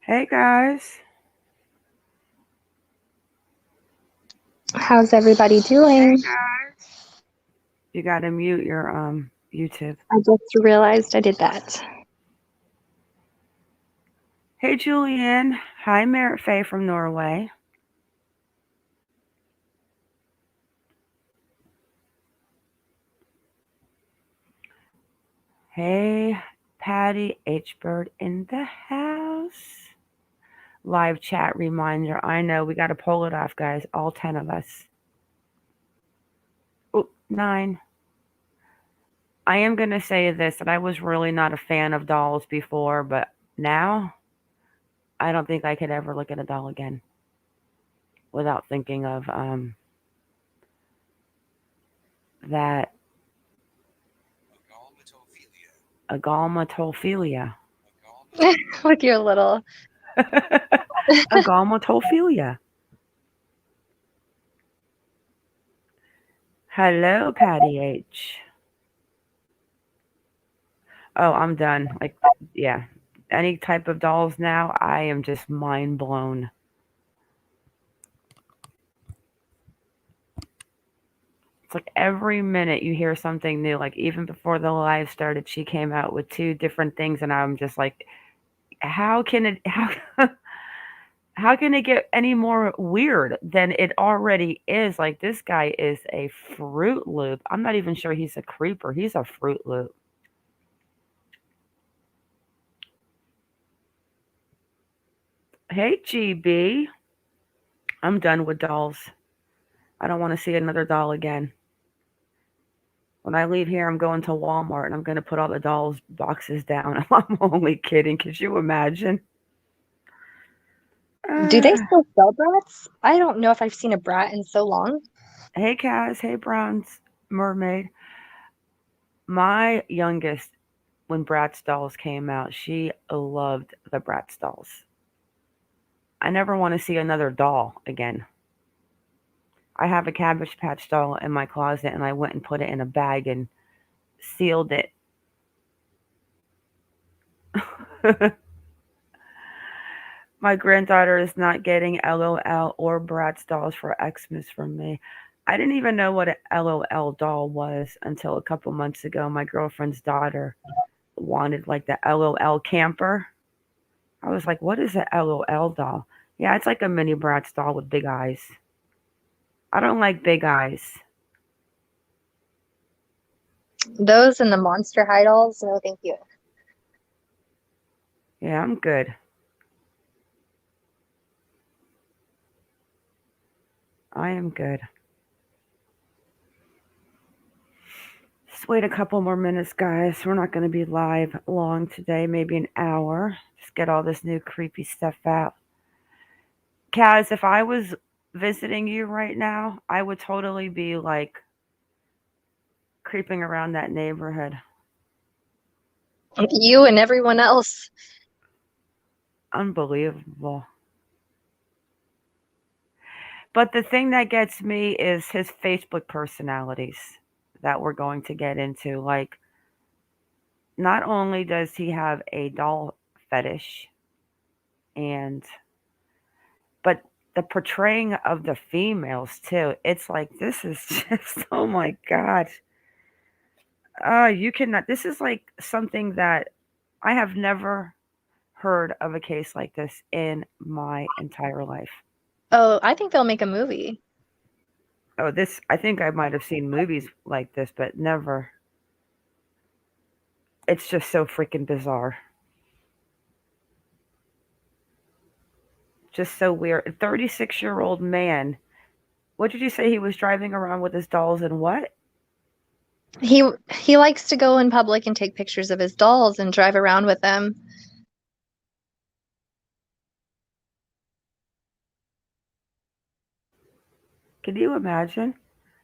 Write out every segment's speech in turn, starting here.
Hey guys, How's everybody doing? you gotta mute your YouTube. I just realized I did that. Hey Julianne, hi Merit Faye from Norway. Hey Patty H Bird in the house. Live chat reminder. I know we gotta pull it off, guys. All 10 of us. Oh, 9. I am gonna say this that I was really not a fan of dolls before, but now I don't think I could ever look at a doll again without thinking of that agalmatophilia. With your little. Agalmatophilia. Hello, Patty H. Oh, I'm done. Like, yeah. Any type of dolls now, I am just mind blown. It's like every minute you hear something new. Like, even before the live started, she came out with 2 different things, and I'm just like, how can it, how can it get any more weird than it already is? Like, this guy is a Fruit Loop. I'm not even sure he's a creeper, he's a Fruit Loop. Hey, GB. I'm done with dolls. I don't want to see another doll again. When I leave here, I'm going to Walmart and I'm going to put all the dolls boxes down. I'm only kidding. Could you imagine? Do they Uh, still sell brats? I don't know if I've seen a brat in so long. hey, Kaz. Hey, Bronze Mermaid. My youngest, when Bratz dolls came out, she loved the Bratz dolls. I never want to see another doll again. I have a Cabbage Patch doll in my closet and I went and put it in a bag and sealed it. My granddaughter is not getting LOL or Bratz dolls for Xmas from me. I didn't even know what an LOL doll was until a couple months ago. My girlfriend's daughter wanted like the LOL camper. I was like, what is a LOL doll? Yeah, it's like a mini Bratz doll with big eyes. I don't like big eyes. Those and the Monster High dolls? No, thank you. Yeah, I'm good. I am good. Just wait a couple more minutes, guys. We're not going to be live long today, maybe an hour. Just get all this new creepy stuff out. Kaz, if I was visiting you right now, I would totally be like creeping around that neighborhood. You and everyone else. Unbelievable. But the thing that gets me is his Facebook personalities that we're going to get into. Like, not only does he have a doll fetish, and but the portraying of the females too. It's like this is just oh my god. You cannot. This is like something that I have never heard of a case like this in my entire life. Oh, I think they'll make a movie. Oh, this, I think I might have seen movies like this, but never. It's just so freaking bizarre. Just so weird. A 36-year-old man. What did you say he was driving around with his dolls and what? He likes to go in public and take pictures of his dolls and drive around with them. Can you imagine?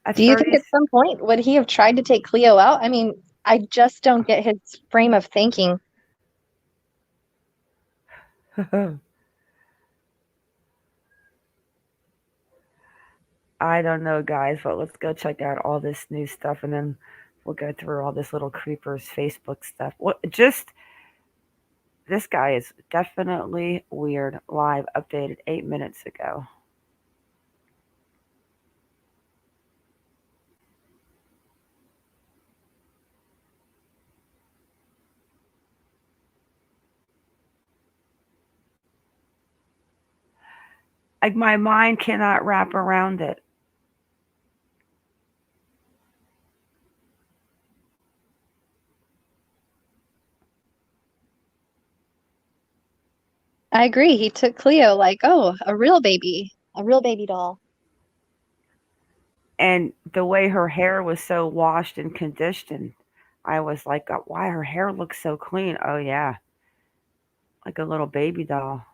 A Do you think 30. at some point would he have tried to take Cleo out? I mean, I just don't get his frame of thinking. I don't know, guys, but let's go check out all this new stuff and then we'll go through all this little creepers Facebook stuff. What just This guy is definitely weird. Live updated 8 minutes ago. Like my mind cannot wrap around it. I agree. He took Cleo like, oh, a real baby doll. And the way her hair was so washed and conditioned, I was like, why her hair looks so clean? Oh yeah, like a little baby doll.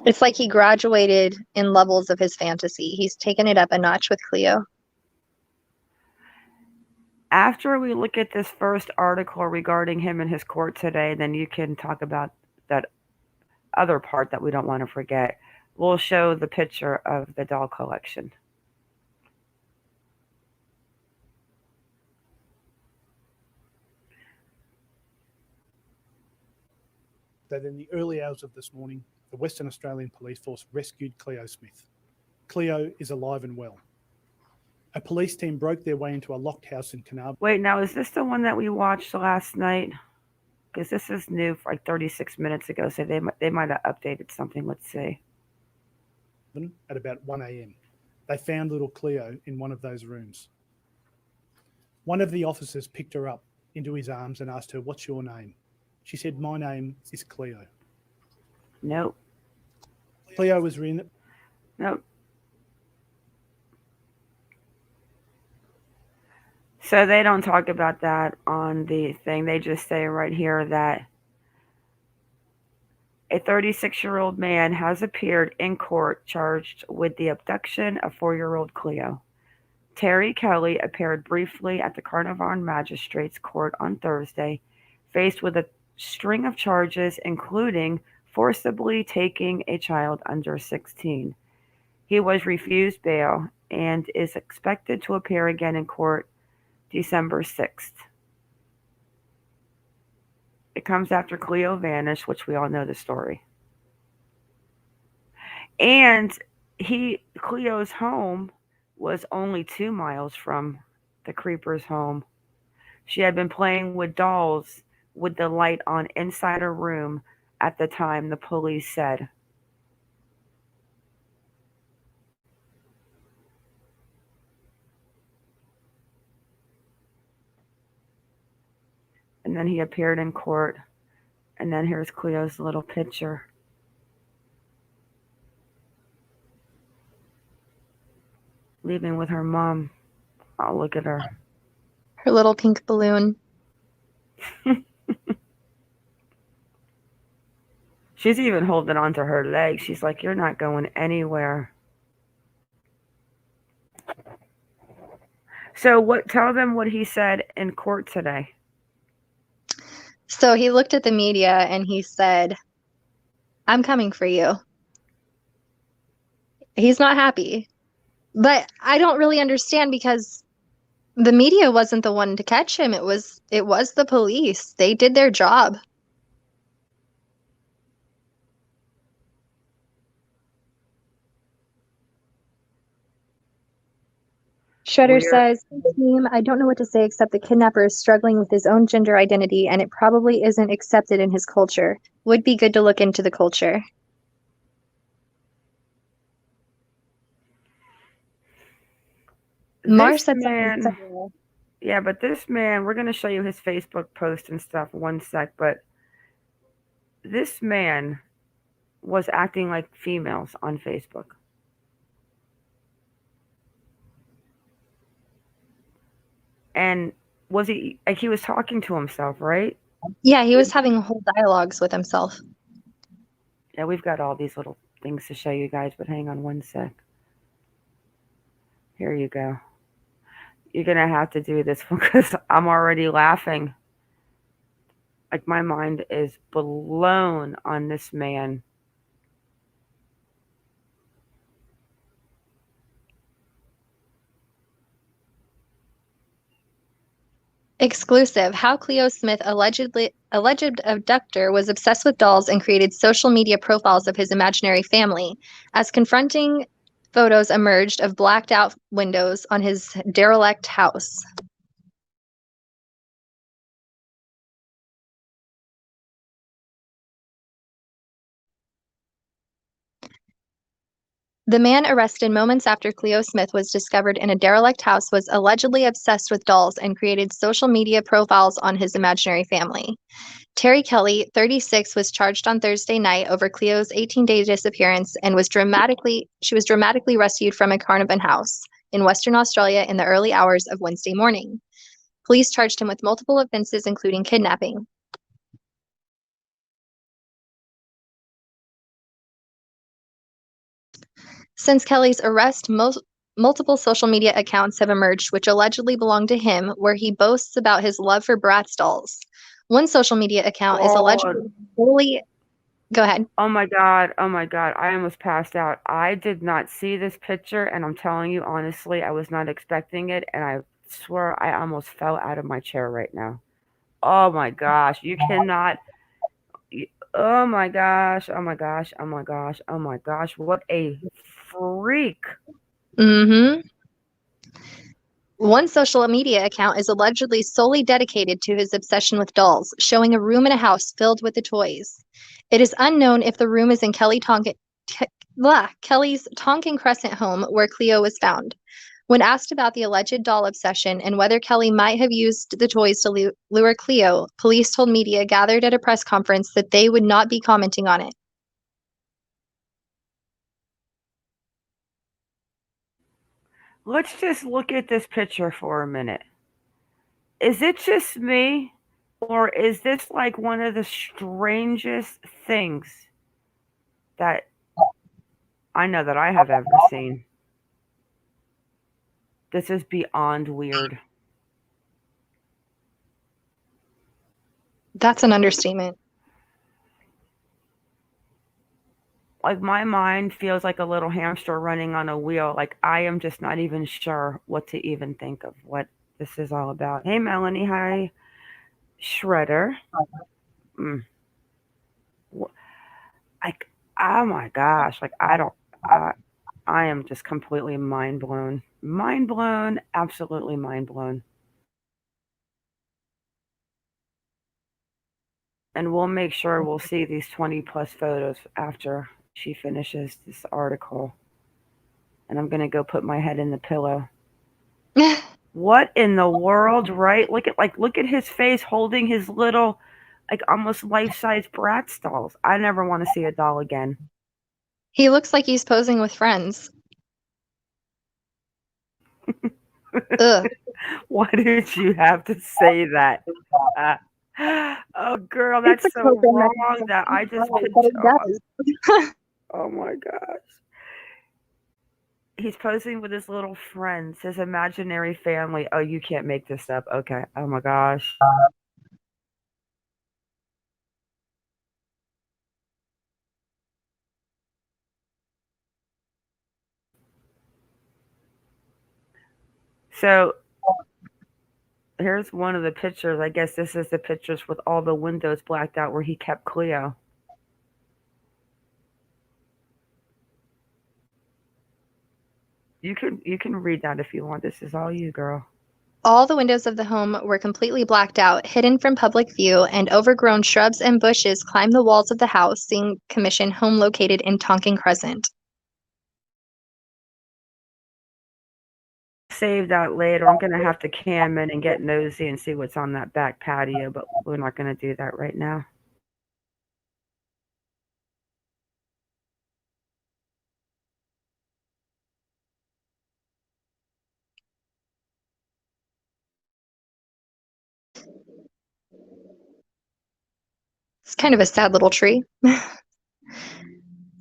It's like he graduated in levels of his fantasy. He's taken it up a notch with Cleo. After we look at this first article regarding him in his court today, then you can talk about that other part that we don't want to forget. We'll show the picture of the doll collection. That in the early hours of this morning, the Western Australian Police Force rescued Cleo Smith. Cleo is alive and well. A police team broke their way into a locked house in Carnarvon. Wait, now is this the one that we watched last night? Because this is new for like 36 minutes ago, so they might have updated something. Let's see. At about 1 a.m. They found little Cleo in one of those rooms. One of the officers picked her up into his arms and asked her, "What's your name?" She said, "My name is Cleo." Nope. Cleo was in. Nope. So they don't talk about that on the thing. They just say right here that a 36-year-old man has appeared in court charged with the abduction of 4-year-old Cleo. Terry Kelly appeared briefly at the Carnarvon Magistrates Court on Thursday, faced with a string of charges, including forcibly taking a child under 16. He was refused bail and is expected to appear again in court December 6th. It comes after Cleo vanished, which we all know the story. And Cleo's home was only 2 miles from the creeper's home. She had been playing with dolls with the light on inside her room at the time, the police said. And then he appeared in court. And then here's Cleo's little picture. Leaving with her mom. Oh, look at her. Her little pink balloon. She's even holding onto her leg. She's like, "You're not going anywhere." So tell them what he said in court today. So he looked at the media and he said, "I'm coming for you." He's not happy. But I don't really understand because the media wasn't the one to catch him. It was the police. They did their job. Shredder says, "Team, I don't know what to say except the kidnapper is struggling with his own gender identity and it probably isn't accepted in his culture. Would be good to look into the culture." Mar said something similar. Yeah, but this man, we're going to show you his Facebook post and stuff one sec, but this man was acting like females on Facebook. And was he like he was talking to himself, right? Yeah, he was having whole dialogues with himself. Yeah, we've got all these little things to show you guys, but hang on one sec. Here you go. You're going to have to do this because I'm already laughing. Like my mind is blown on this man. Exclusive. How Cleo Smith, alleged abductor, was obsessed with dolls and created social media profiles of his imaginary family, as confronting photos emerged of blacked out windows on his derelict house. The man arrested moments after Cleo Smith was discovered in a derelict house was allegedly obsessed with dolls and created social media profiles on his imaginary family. Terry Kelly, 36, was charged on Thursday night over Cleo's 18-day disappearance and was dramatically rescued from a Carnarvon house in Western Australia in the early hours of Wednesday morning. Police charged him with multiple offenses, including kidnapping. Since Kelly's arrest, multiple social media accounts have emerged which allegedly belong to him, where he boasts about his love for Bratz dolls. One social media account is allegedly fully... Go ahead. Oh my God. Oh my God. I almost passed out. I did not see this picture, and I'm telling you honestly, I was not expecting it, and I swear I almost fell out of my chair right now. Oh my gosh. You cannot. Oh my gosh. Oh my gosh. Oh my gosh. Oh my gosh. What a freak. Mm-hmm. One social media account is allegedly solely dedicated to his obsession with dolls, showing a room in a house filled with the toys. It is unknown if the room is in Kelly's Tonkin Crescent home where Cleo was found. When asked about the alleged doll obsession and whether Kelly might have used the toys to lure Cleo, police told media gathered at a press conference that they would not be commenting on it. Let's just look at this picture for a minute. Is it just me? Or is this like one of the strangest things that I know that I have ever seen? This is beyond weird. That's an understatement. Like my mind feels like a little hamster running on a wheel. Like I am just not even sure what to even think of what this is all about. Hey Melanie, hi Shredder. Mm. Like oh my gosh, like I am just completely mind blown. Mind blown, absolutely mind blown. And we'll make sure we'll see these 20 plus photos after she finishes this article. And I'm going to go put my head in the pillow. What in the world, right? Look at his face holding his little like almost life-size Bratz dolls. I never want to see a doll again. He looks like he's posing with friends. Ugh. Why did you have to say that? Oh, girl, that's so wrong that I just picture. Oh my gosh. He's posing with his little friends, his imaginary family. Oh, you can't make this up. Okay. Oh my gosh. So here's one of the pictures. I guess this is the pictures with all the windows blacked out where he kept Cleo. You can read that if you want. This is all you, girl. All the windows of the home were completely blacked out, hidden from public view, and overgrown shrubs and bushes climbed the walls of the housing commission home located in Tonkin Crescent. Save that later. I'm gonna have to cam in and get nosy and see what's on that back patio, but we're not gonna do that right now. It's kind of a sad little tree.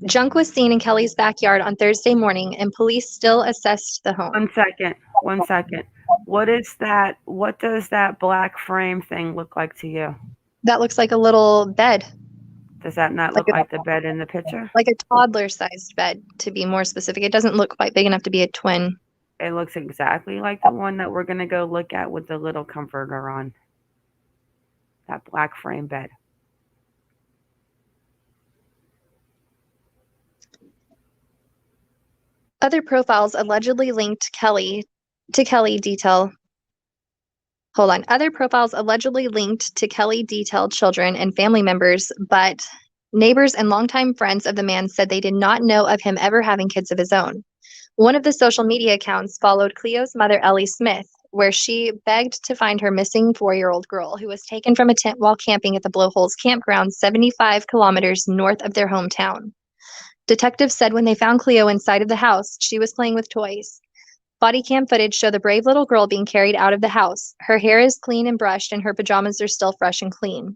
Junk was seen in Kelly's backyard on Thursday morning, and police still assessed the home. 1 second. 1 second. What is that? What does that black frame thing look like to you? That looks like a little bed. Does that not look like the bed in the picture? Like a toddler-sized bed, to be more specific. It doesn't look quite big enough to be a twin. It looks exactly like the one that we're going to go look at with the little comforter on that black frame bed. Other profiles allegedly linked Kelly to Kelly detail. Hold on. Other profiles allegedly linked to Kelly detailed children and family members, but neighbors and longtime friends of the man said they did not know of him ever having kids of his own. One of the social media accounts followed Cleo's mother, Ellie Smith, where she begged to find her missing 4-year-old girl who was taken from a tent while camping at the Blowholes campground 75 kilometers north of their hometown. Detectives said when they found Cleo inside of the house, she was playing with toys. Body cam footage showed the brave little girl being carried out of the house. Her hair is clean and brushed, and her pajamas are still fresh and clean.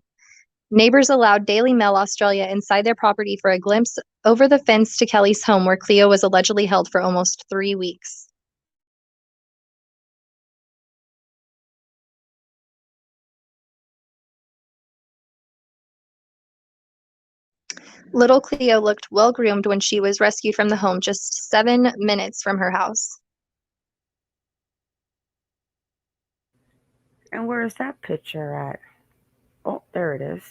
Neighbors allowed Daily Mail Australia inside their property for a glimpse over the fence to Kelly's home, where Cleo was allegedly held for almost 3 weeks. Little Cleo looked well groomed when she was rescued from the home just 7 minutes from her house. And where is that picture at? Oh, there it is.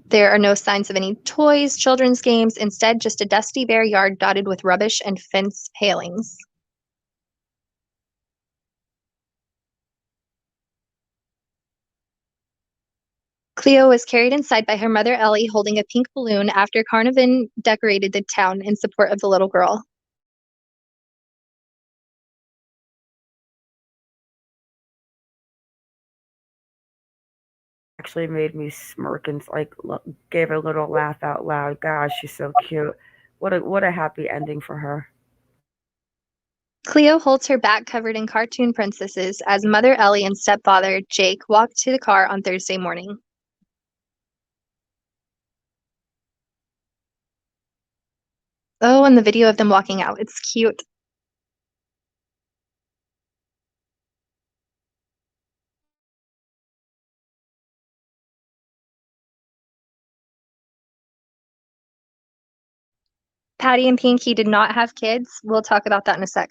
There are no signs of any toys, children's games, instead just a dusty bare yard dotted with rubbish and fence palings. Cleo was carried inside by her mother Ellie holding a pink balloon after Carnival decorated the town in support of the little girl. Actually made me smirk and gave a little laugh out loud. Gosh, she's so cute. What a happy ending for her. Cleo holds her back covered in cartoon princesses as Mother Ellie and stepfather Jake walk to the car on Thursday morning. Oh, and the video of them walking out. It's cute. Patty and Pinky did not have kids. We'll talk about that in a sec.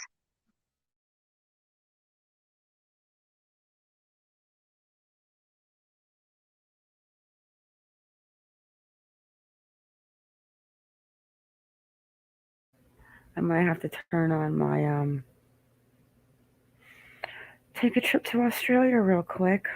I might have to turn on my take a trip to Australia real quick.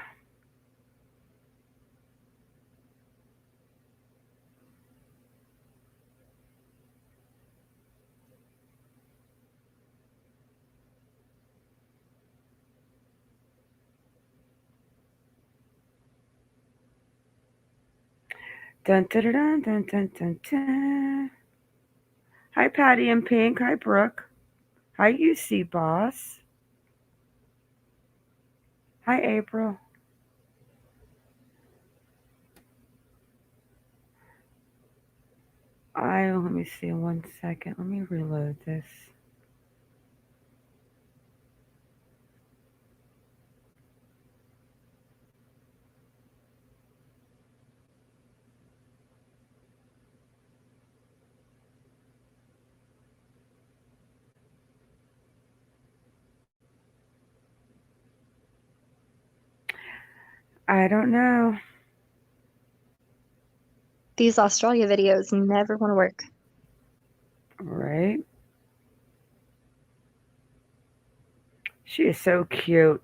Dun dun dun dun dun dun dun. Hi Patty and Pink. Hi Brooke. Hi UC Boss. Hi April. Let me see 1 second. Let me reload this. I don't know. These Australia videos never want to work. Right? She is so cute.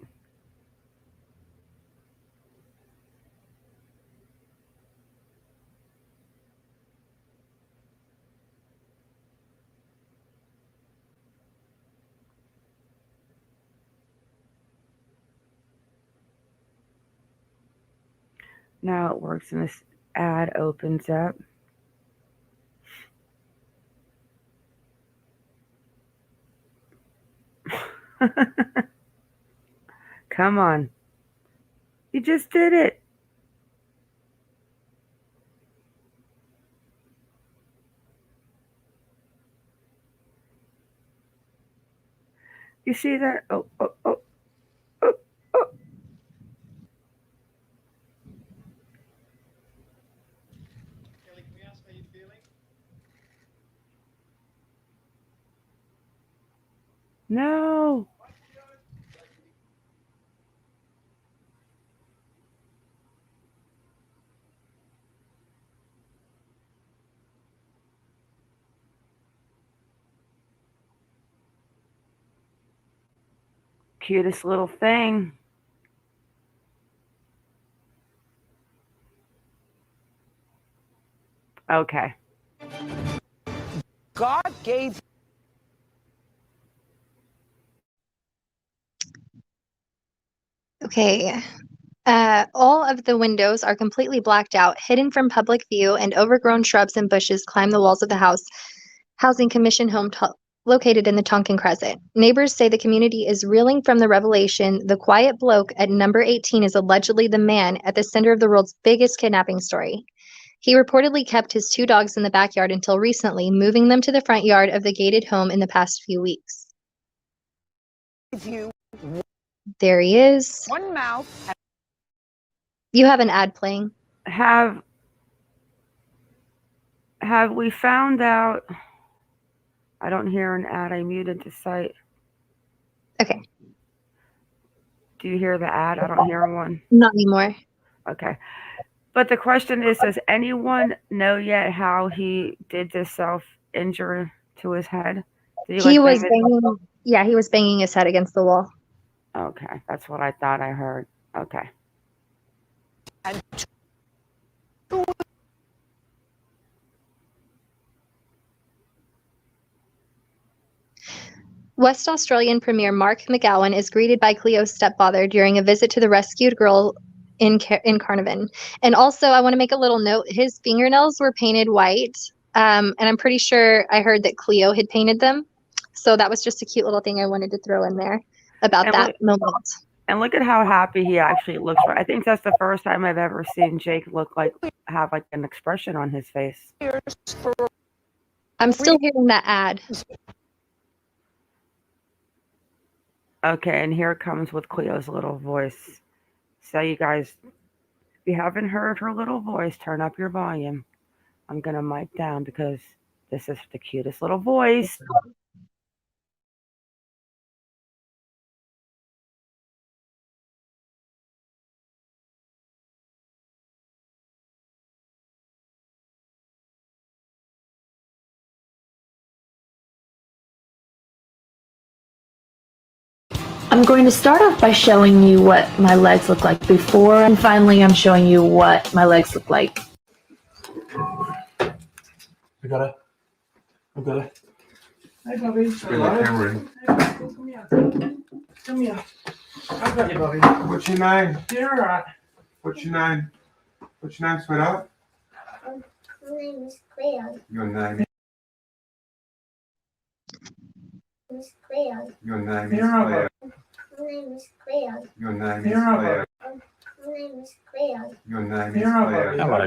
Now it works and this ad opens up. Come on. You just did it. You see that? Oh, oh, oh, oh, oh. Kelly, can we ask how you're feeling? No. Cutest little thing. Okay. God gave. Okay. All of the windows are completely blacked out, hidden from public view, and overgrown shrubs and bushes climb the walls of the housing commission home located in the Tonkin Crescent. Neighbors say the community is reeling from the revelation the quiet bloke at number 18 is allegedly the man at the center of the world's biggest kidnapping story. He reportedly kept his 2 dogs in the backyard until recently, moving them to the front yard of the gated home in the past few weeks. You There he is. one mouth. You have an ad playing. Have we found out? I don't hear an ad. I muted the site. Okay, Do you hear the ad? I don't hear one. not anymore. Okay. But the question is, does anyone know yet how he did this self-injury to his head? Did He was bang banging, yeah, he was banging his head against the wall. Okay, that's what I thought I heard. Okay. And West Australian Premier Mark McGowan is greeted by Cleo's stepfather during a visit to the rescued girl in Carnarvon. And also, I want to make a little note: his fingernails were painted white, and I'm pretty sure I heard that Cleo had painted them. So that was just a cute little thing I wanted to throw in there about And that moment. And look at how happy he actually looks. I think that's the first time I've ever seen Jake have like an expression on his face. I'm still hearing that ad. Okay, and here it comes with Cleo's little voice. So you guys, if you haven't heard her little voice, turn up your volume. I'm gonna mic down because this is the cutest little voice. I'm going to start off by showing you what my legs look like before, and finally I'm showing you what my legs look like. I got it. Hey, Bobby. Bring the camera in. Come here. Come here. I got you, Bobby. What's your name? You're all right. What's your name? What's your name, sweetheart? My name is Cleo. Your name. Miss Cleo. Your name is You're all Cleo. right. My name is Cleo. Your name is You're all Cleo. right. My name is Cleo. Your name is You're all Cleo. right. Hello.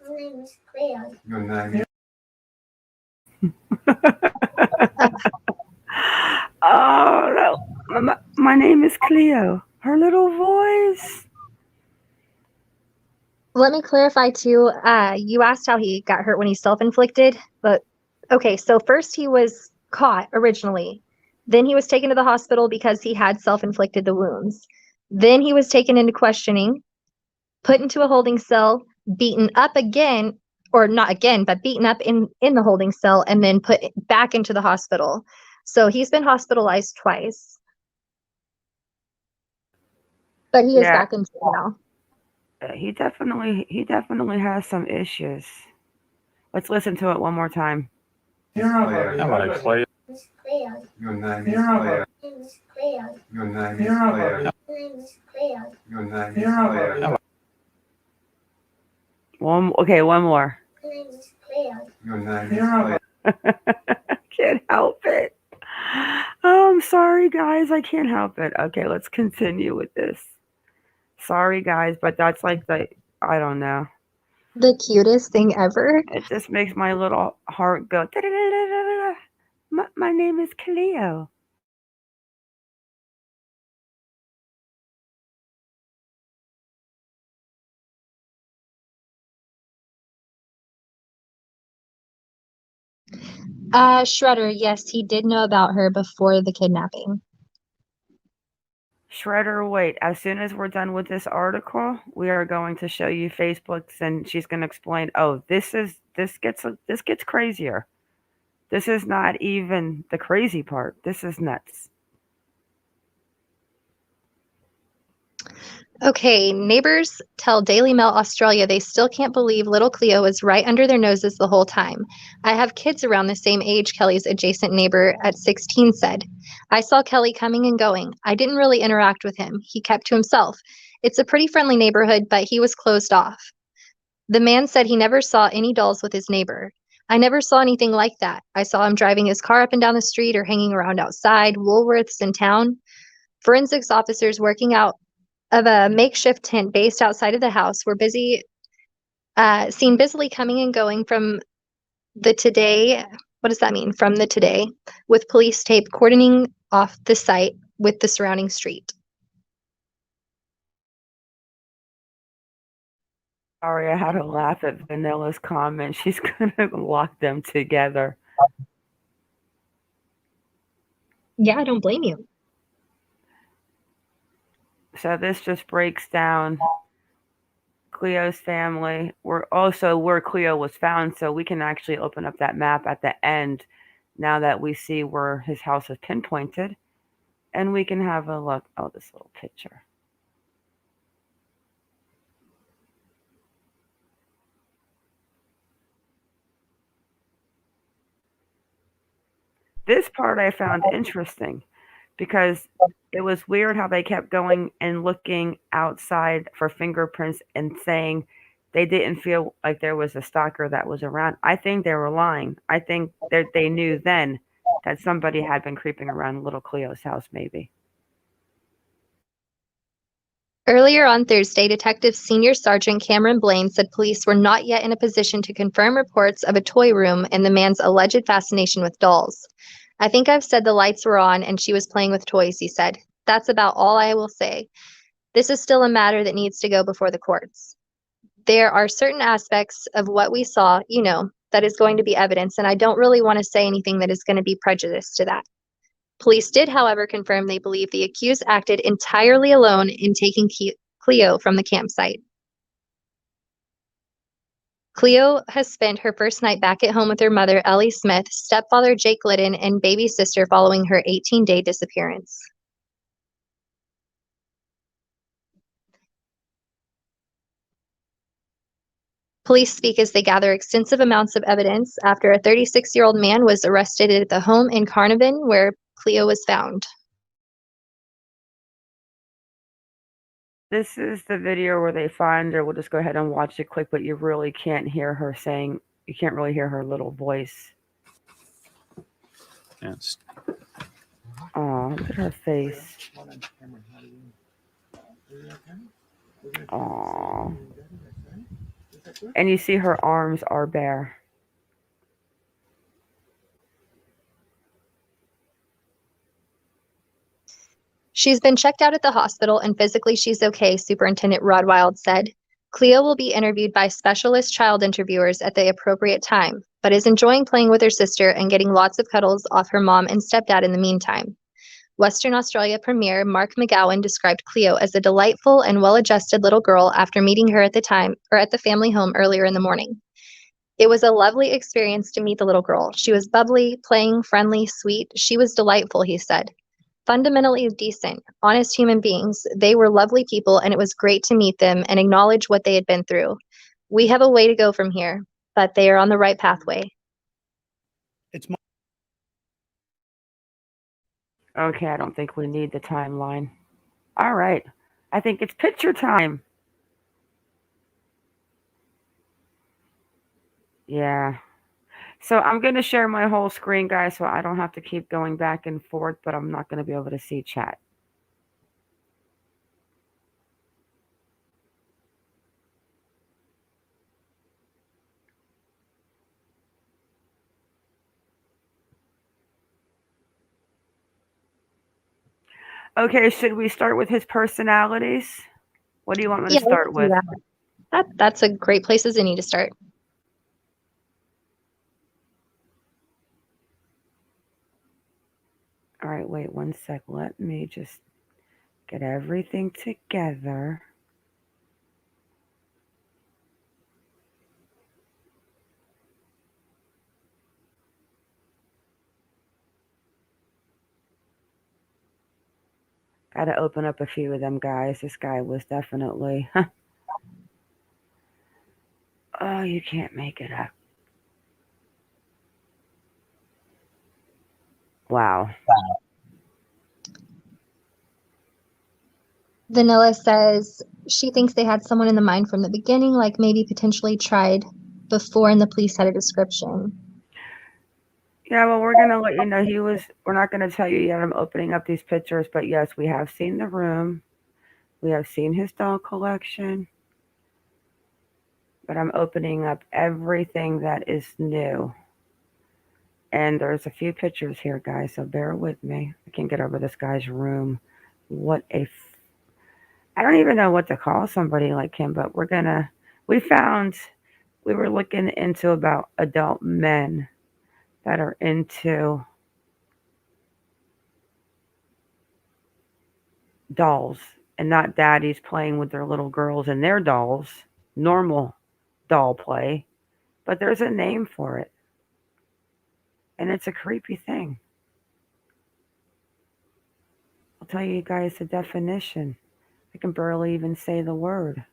My name is Cleo. Your name is. Oh, no. My name is Cleo. Her little voice. Let me clarify too. You asked how he got hurt when he self-inflicted, but okay, so first he was caught originally. Then he was taken to the hospital because he had self-inflicted the wounds. Then he was taken into questioning, put into a holding cell, beaten up again, or not again, but beaten up in the holding cell, and then put back into the hospital. So he's been hospitalized twice. But he is Yeah. back in jail now. He definitely has some issues. Let's listen to it one more time. You're all right. Hello, Cleo. Miss Cleo. Your name is You're all Cleo. right. My name is Cleo. Your name is You're all Cleo. right. My name is Cleo. Your name is You're all Cleo. right. One more. My name is Cleo. Your name is You're all Cleo. right. Can't help it. Oh, I'm sorry, guys. I can't help it. Okay, let's continue with this. Sorry, guys, but that's like I don't know. The cutest thing ever. It just makes my little heart go. Da-da-da-da-da-da. My name is Cleo. Shredder, yes, he did know about her before the kidnapping. Shredder, wait. As soon as we're done with this article, we are going to show you Facebook's, and she's going to explain. Oh, this gets crazier. This is not even the crazy part. This is nuts. Okay, neighbors tell Daily Mail Australia they still can't believe little Cleo was right under their noses the whole time. I have kids around the same age, Kelly's adjacent neighbor at 16 said. I saw Kelly coming and going. I didn't really interact with him. He kept to himself. It's a pretty friendly neighborhood, but he was closed off. The man said he never saw any dolls with his neighbor. I never saw anything like that. I saw him driving his car up and down the street or hanging around outside, Woolworths in town. Forensics officers working out of a makeshift tent based outside of the house were seen busily coming and going from the today. What does that mean? From the today, with police tape cordoning off the site with the surrounding street. Sorry, I had to laugh at Vanilla's comment. She's going to lock them together. Yeah, I don't blame you. So this just breaks down Cleo's family. We're also where Cleo was found, so we can actually open up that map at the end now that we see where his house is pinpointed, and we can have a look. Oh, this little picture. This part I found interesting because it was weird how they kept going and looking outside for fingerprints and saying they didn't feel like there was a stalker that was around. I think they were lying. I think that they knew then that somebody had been creeping around little Cleo's house, maybe. Earlier on Thursday, Detective Senior Sergeant Cameron Blaine said police were not yet in a position to confirm reports of a toy room and the man's alleged fascination with dolls. I think I've said the lights were on and she was playing with toys, he said. That's about all I will say. This is still a matter that needs to go before the courts. There are certain aspects of what we saw, that is going to be evidence, and I don't really want to say anything that is going to be prejudiced to that. Police did, however, confirm they believe the accused acted entirely alone in taking Cleo from the campsite. Cleo has spent her first night back at home with her mother, Ellie Smith, stepfather Jake Glidden, and baby sister following her 18-day disappearance. Police speak as they gather extensive amounts of evidence after a 36-year-old man was arrested at the home in Carnarvon where Cleo was found. This is the video where they find her. We'll just go ahead and watch it quick, but you really can't hear her saying, you can't really hear her little voice. Yes. Oh, look at her face. Aw. And you see her arms are bare. She's been checked out at the hospital and physically she's okay, Superintendent Rodwild said. Cleo will be interviewed by specialist child interviewers at the appropriate time, but is enjoying playing with her sister and getting lots of cuddles off her mom and stepdad in the meantime. Western Australia Premier Mark McGowan described Cleo as a delightful and well-adjusted little girl after meeting her at the family home earlier in the morning. It was a lovely experience to meet the little girl. She was bubbly, playing, friendly, sweet. She was delightful, he said. Fundamentally decent, honest human beings. They were lovely people, and it was great to meet them and acknowledge what they had been through. We have a way to go from here, but they are on the right pathway. Okay, I don't think we need the timeline. All right. I think it's picture time. Yeah. So I'm going to share my whole screen, guys, so I don't have to keep going back and forth, but I'm not going to be able to see chat. Okay, should we start with his personalities? What do you want me to start with? That's a great place as any to start. wait 1 sec. Let me just get everything together. Got to open up a few of them guys. This guy was definitely. Oh, you can't make it up. Wow. Vanilla says she thinks they had someone in the mind from the beginning, like maybe potentially tried before and the police had a description. Yeah, well, we're going to let you know we're not going to tell you yet. I'm opening up these pictures, but yes, we have seen the room. We have seen his doll collection. But I'm opening up everything that is new. And there's a few pictures here, guys, so bear with me. I can't get over this guy's room. What a. I don't even know what to call somebody like him, but we were looking into about adult men that are into dolls and not daddies playing with their little girls and their dolls, normal doll play, but there's a name for it. And it's a creepy thing. I'll tell you guys the definition. I can barely even say the word.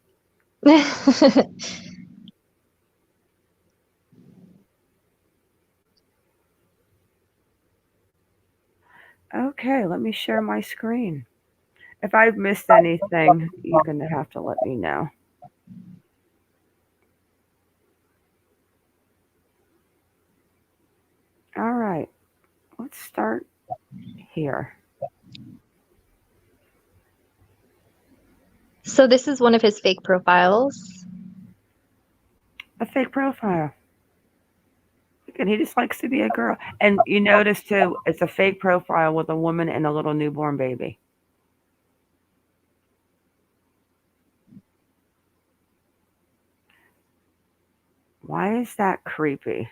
Okay, let me share my screen. If I've missed anything, you're going to have to let me know. All right, let's start here. So this is one of his fake profiles. A fake profile. And he just likes to be a girl. And you notice too, it's a fake profile with a woman and a little newborn baby. Why is that creepy?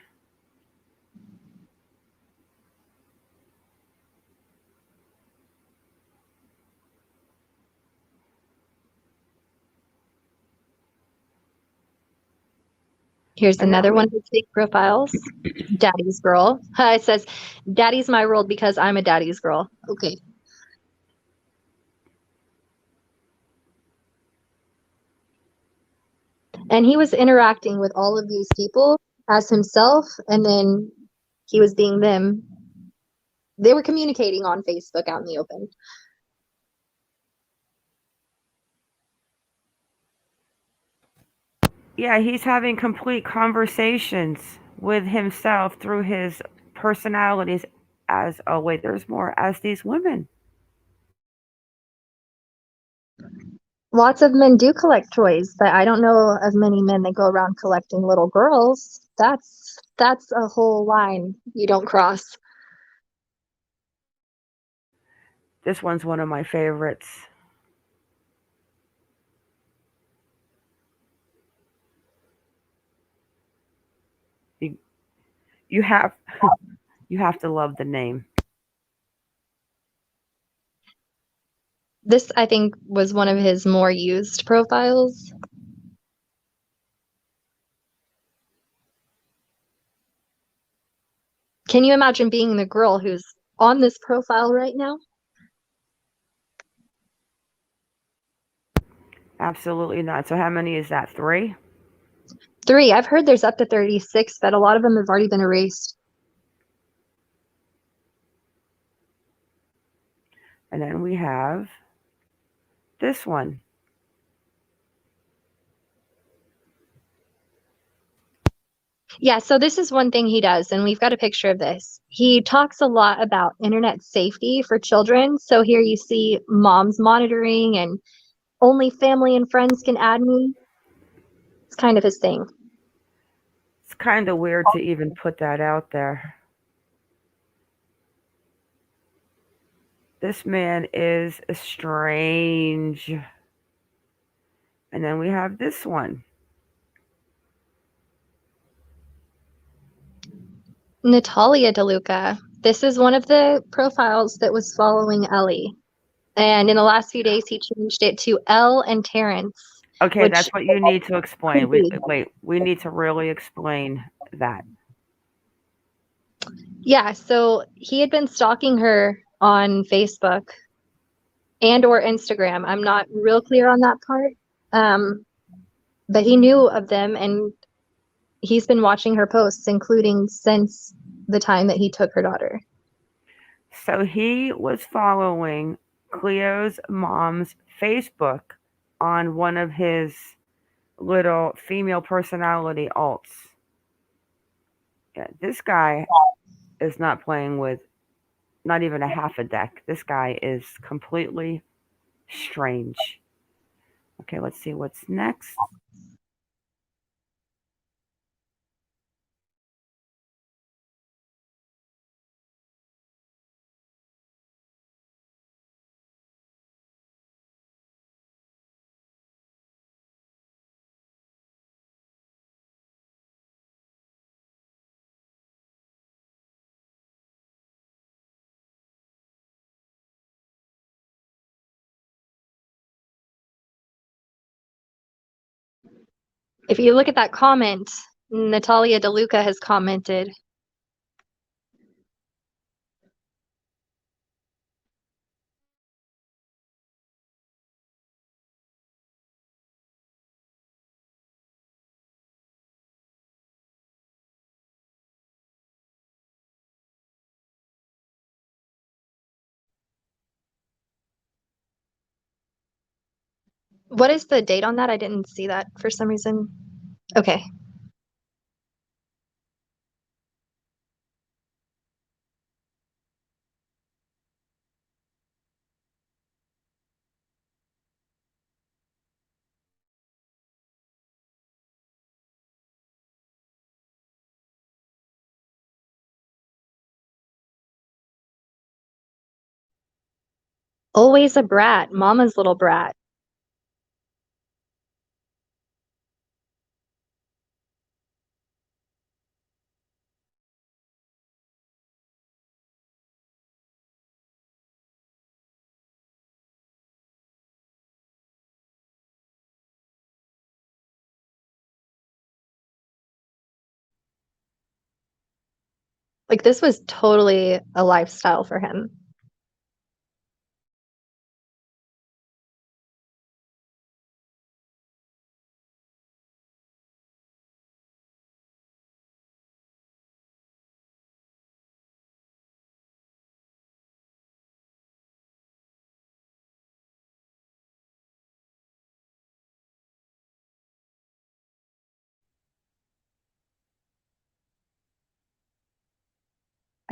Here's another one of his fake profiles. Daddy's girl. It says, Daddy's my world because I'm a daddy's girl. Okay. And he was interacting with all of these people as himself, and then he was being them. They were communicating on Facebook out in the open. Yeah, he's having complete conversations with himself through his personalities as, oh wait, there's more, as these women. Lots of men do collect toys, but I don't know of many men that go around collecting little girls. That's a whole line you don't cross. This one's one of my favorites. You have you have to love the name. This, I think, was one of his more used profiles. Can you imagine being the girl who's on this profile right now? Absolutely not. So how many is that? 3? 3. I've heard there's up to 36, but a lot of them have already been erased. And then we have this one. Yeah, so this is one thing he does, and we've got a picture of this. He talks a lot about internet safety for children. So here you see moms monitoring and only family and friends can add me. It's kind of his thing. It's kind of weird to even put that out there. This man is strange. And then we have this one. Natalia DeLuca. This is one of the profiles that was following Ellie. And in the last few days, he changed it to Elle and Terrence. Okay, that's what you need to explain. Creepy. We need to really explain that. Yeah, so he had been stalking her on Facebook and or Instagram. I'm not real clear on that part. But he knew of them and he's been watching her posts, including since the time that he took her daughter. So he was following Cleo's mom's Facebook on one of his little female personality alts. Yeah, this guy is not playing with not even a half a deck. This guy is completely strange. Okay, let's see what's next. If you look at that comment, Natalia DeLuca has commented. What is the date on that? I didn't see that for some reason. Okay. Always a brat, mama's little brat. Like this was totally a lifestyle for him.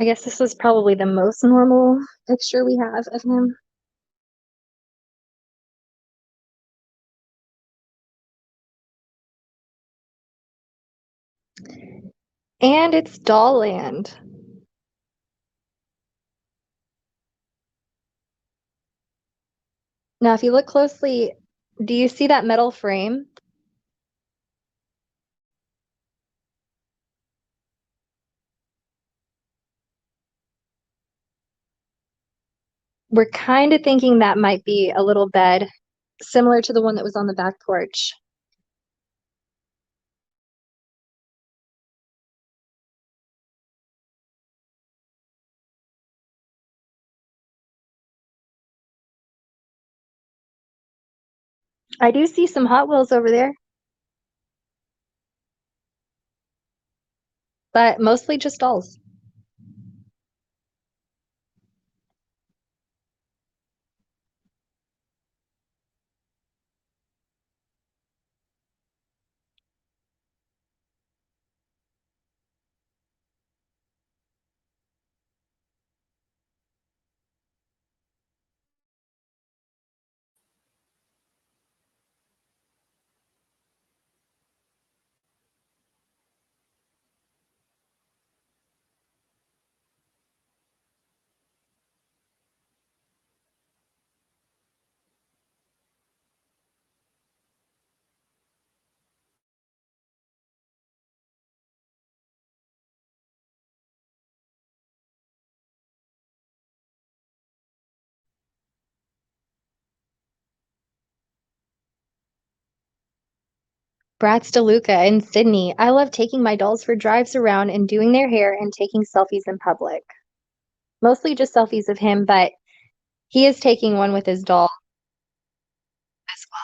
I guess this was probably the most normal picture we have of him. And it's Doll Land. Now, if you look closely, do you see that metal frame? We're kind of thinking that might be a little bed, similar to the one that was on the back porch. I do see some Hot Wheels over there, but mostly just dolls. Bratz DeLuca in Sydney. I love taking my dolls for drives around and doing their hair and taking selfies in public. Mostly just selfies of him, but he is taking one with his doll as well.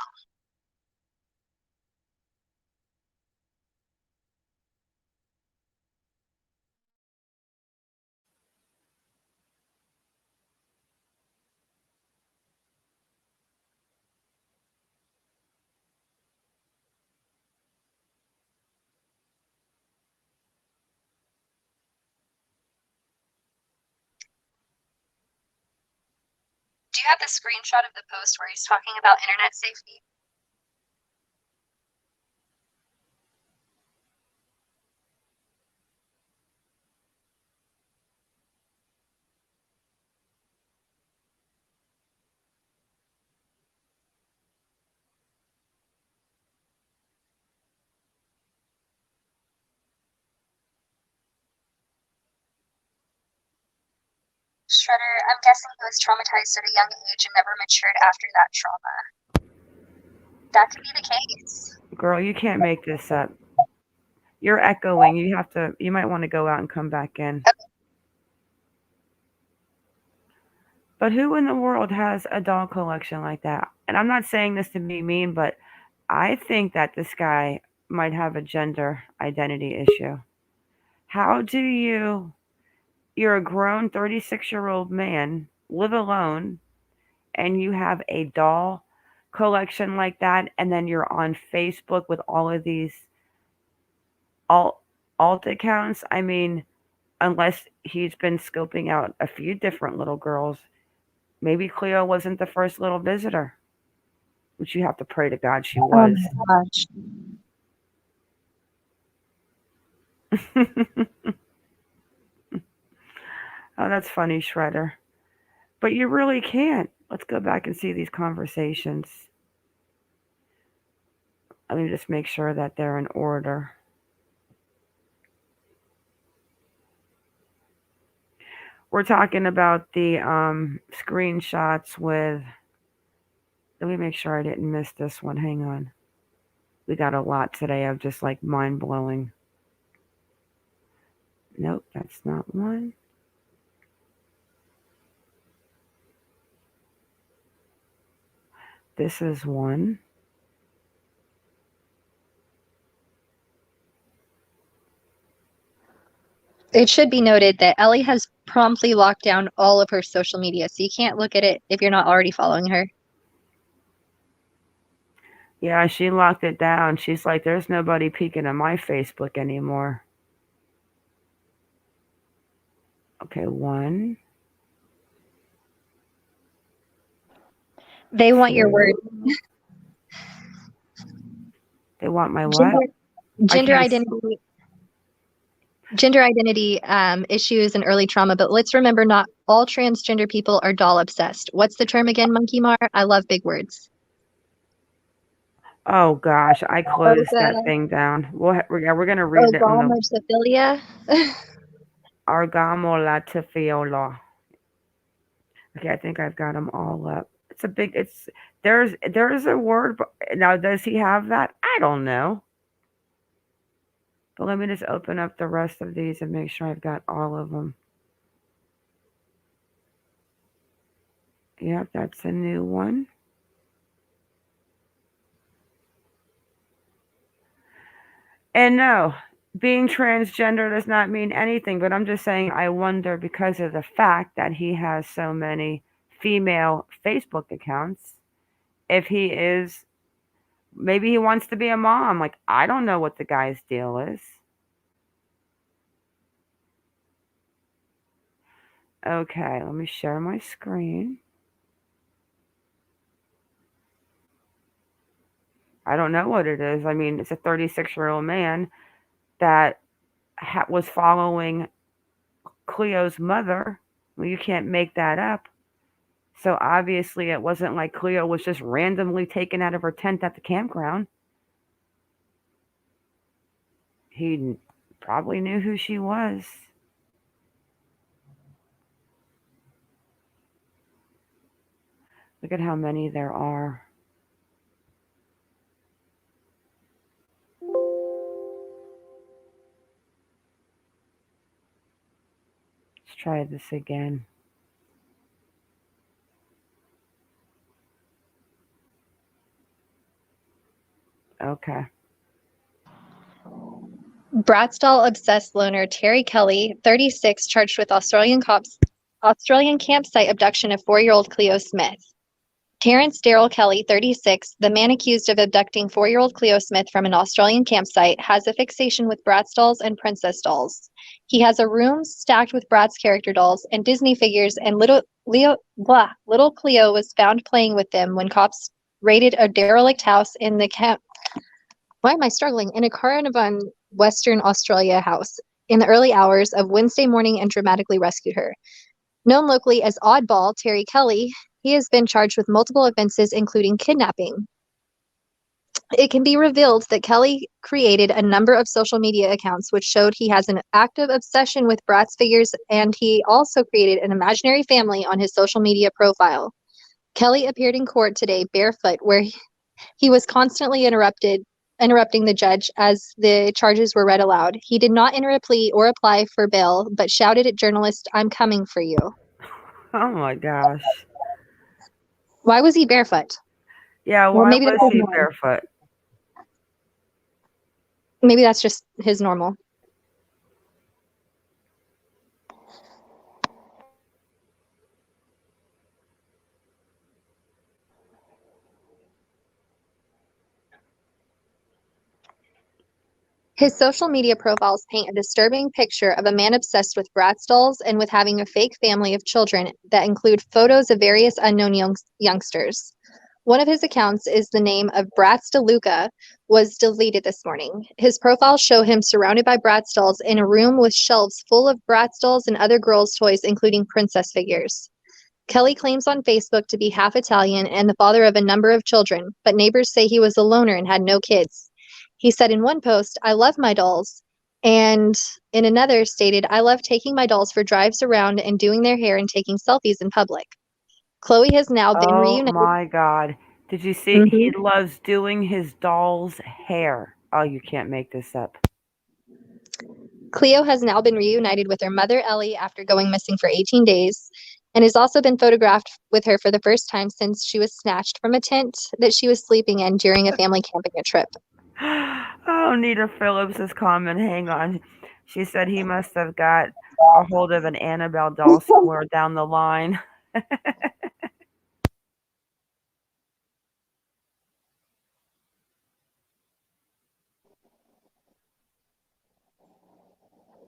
Do you have the screenshot of the post where he's talking about internet safety? Shredder, I'm guessing he was traumatized at a young age and never matured after that trauma. That could be the case. Girl, you can't make this up. You're echoing. You might want to go out and come back in. But who in the world has a doll collection like that? And I'm not saying this to be mean, but I think that this guy might have a gender identity issue. How do you're a grown 36-year-old man, live alone, and you have a doll collection like that, and then you're on Facebook with all of these alt accounts? I mean, unless he's been scoping out a few different little girls, maybe Cleo wasn't the first little visitor, which you have to pray to God she was. Oh my gosh. Oh, that's funny, Shredder. But you really can't. Let's go back and see these conversations. Let me just make sure that they're in order. We're talking about the screenshots with. Let me make sure I didn't miss this one. Hang on. We got a lot today of just like mind blowing. Nope, that's not one. This is one. It should be noted that Ellie has promptly locked down all of her social media, so you can't look at it if you're not already following her. Yeah, she locked it down. She's like, there's nobody peeking at my Facebook anymore. Okay, one. They want your word. They want my what? Gender identity. Gender identity issues and early trauma, but let's remember not all transgender people are doll obsessed. What's the term again, MonkieMar? I love big words. Oh gosh, I closed that thing down. We're gonna read it in the Organophobia. Argamolatafiola. Okay, I think I've got them all up. It's a big. There's a word. Now, does he have that? I don't know. But let me just open up the rest of these and make sure I've got all of them. Yep, that's a new one. And no, being transgender does not mean anything, but I'm just saying I wonder because of the fact that he has so many female Facebook accounts, if he is, maybe he wants to be a mom. Like, I don't know what the guy's deal is. Okay, let me share my screen. I don't know what it is. I mean, it's a 36-year-old man that was following Cleo's mother. Well, you can't make that up. So obviously, it wasn't like Cleo was just randomly taken out of her tent at the campground. He probably knew who she was. Look at how many there are. Let's try this again. Okay. Bratz doll obsessed loner Terry Kelly, 36, charged with Australian campsite abduction of 4-year-old Cleo Smith. Terrence Darrell Kelly, 36, the man accused of abducting 4-year-old Cleo Smith from an Australian campsite, has a fixation with Bratz dolls and princess dolls. He has a room stacked with Bratz character dolls and Disney figures, and little Cleo was found playing with them when cops raided a derelict house in the Why am I struggling? In a Carnarvon, Western Australia house in the early hours of Wednesday morning and dramatically rescued her. Known locally as Oddball, Terry Kelly, he has been charged with multiple offenses, including kidnapping. It can be revealed that Kelly created a number of social media accounts which showed he has an active obsession with Bratz figures, and he also created an imaginary family on his social media profile. Kelly appeared in court today barefoot, where he was constantly interrupting the judge as the charges were read aloud. He did not enter a plea or apply for bail, but shouted at journalists, "I'm coming for you." Oh my gosh. Why was he barefoot? Yeah, Well, why maybe was that's he normal. barefoot? Maybe that's just his normal. His social media profiles paint a disturbing picture of a man obsessed with Bratz dolls and with having a fake family of children that include photos of various unknown youngsters. One of his accounts is the name of Bratz DeLuca was deleted this morning. His profiles show him surrounded by Bratz dolls in a room with shelves full of Bratz dolls and other girls' toys, including princess figures. Kelly claims on Facebook to be half Italian and the father of a number of children, but neighbors say he was a loner and had no kids. He said in one post, "I love my dolls," and in another stated, "I love taking my dolls for drives around and doing their hair and taking selfies in public." Chloe has now been Oh reunited. my God. Did you see? He loves doing his doll's hair. Oh, you can't make this up. Cleo has now been reunited with her mother, Ellie, after going missing for 18 days, and has also been photographed with her for the first time since she was snatched from a tent that she was sleeping in during a family camping trip. Oh, Nita Phillips is comment. Hang on. She said he must have got a hold of an Annabelle doll somewhere down the line.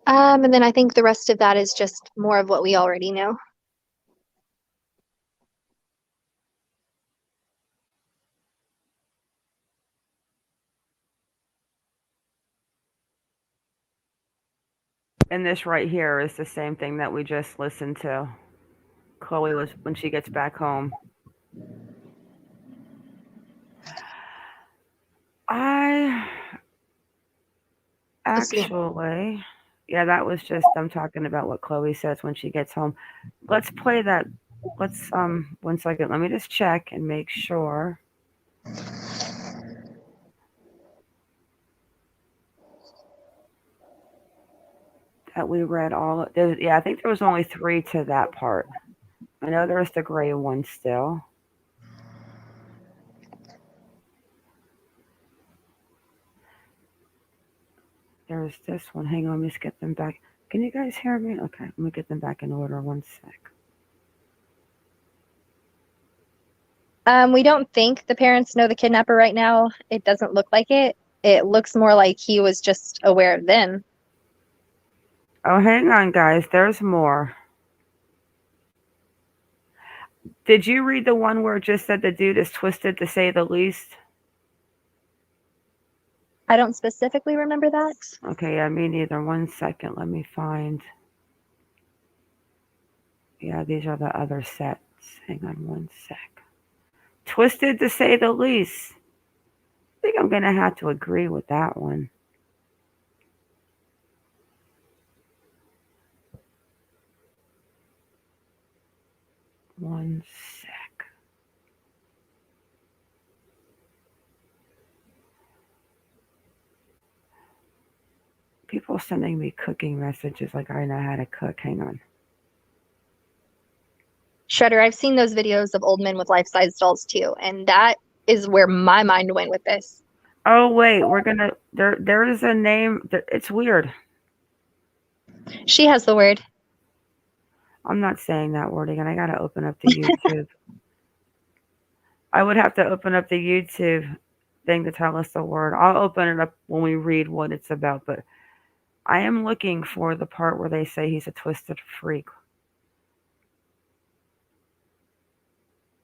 And then I think the rest of that is just more of what we already know. And this right here is the same thing that we just listened to. Chloe was when she gets back home. I actually, yeah, that was just them talking about what Chloe says when she gets home. Let's play that. Let's 1 second. Let me just check and make sure. That we read all. Yeah, I think there was only 3 to that part. I know there's the gray one still. There's this one. Hang on, let me just get them back. Can you guys hear me? Okay, let me get them back in order. 1 sec. We don't think the parents know the kidnapper right now. It doesn't look like it. It looks more like he was just aware of them. Oh, hang on, guys. There's more. Did you read the one where it just said the dude is twisted to say the least? I don't specifically remember that. Okay, yeah, me neither. 1 second. Let me find. Yeah, these are the other sets. Hang on 1 sec. Twisted to say the least. I think I'm going to have to agree with that one. One sec. People sending me cooking messages like I know how to cook. Hang on. Shredder, I've seen those videos of old men with life-size dolls too, and that is where my mind went with this. Oh wait, we're gonna there is a name. It's weird. She has the word. I'm not saying that word again. I gotta open up the YouTube. I would have to open up the YouTube thing to tell us the word. I'll open it up when we read what it's about, but I am looking for the part where they say he's a twisted freak.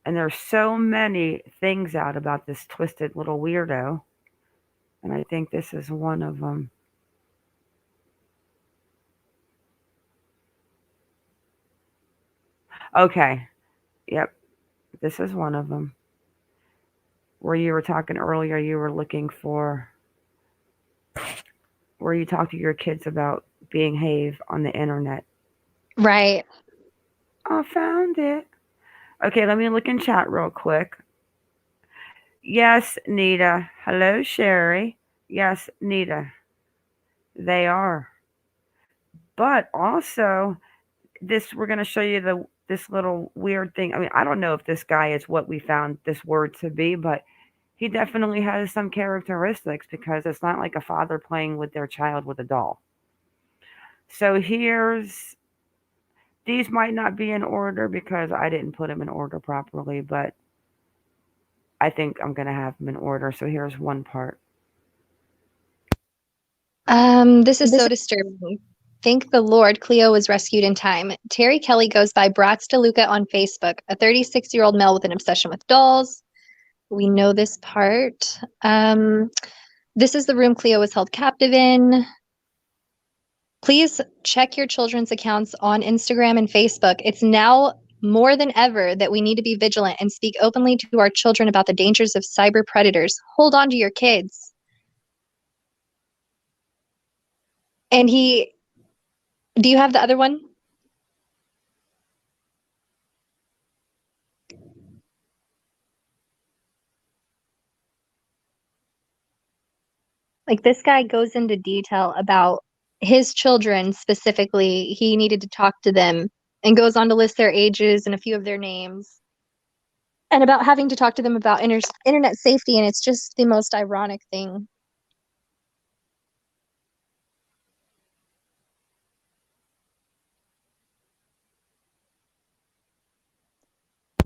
And there's so many things out about this twisted little weirdo. And I think this is one of them. Okay. Yep. This is one of them. Where you were talking earlier, you were looking for where you talk to your kids about behave on the internet. Right. I found it. Okay, let me look in chat real quick. Yes, Nita. Hello, Sherry. Yes, Nita. They are. But also, we're going to show you this little weird thing. I mean, I don't know if this guy is what we found this word to be, but he definitely has some characteristics because it's not like a father playing with their child with a doll. So these might not be in order because I didn't put them in order properly, but I think I'm going to have them in order. So here's one part. This is so disturbing. Thank the Lord, Cleo was rescued in time. Terry Kelly goes by Bratz DeLuca on Facebook, a 36-year-old male with an obsession with dolls. We know this part. This is the room Cleo was held captive in. Please check your children's accounts on Instagram and Facebook. It's now more than ever that we need to be vigilant and speak openly to our children about the dangers of cyber predators. Hold on to your kids. And do you have the other one? Like, this guy goes into detail about his children specifically. He needed to talk to them and goes on to list their ages and a few of their names and about having to talk to them about internet safety. And it's just the most ironic thing.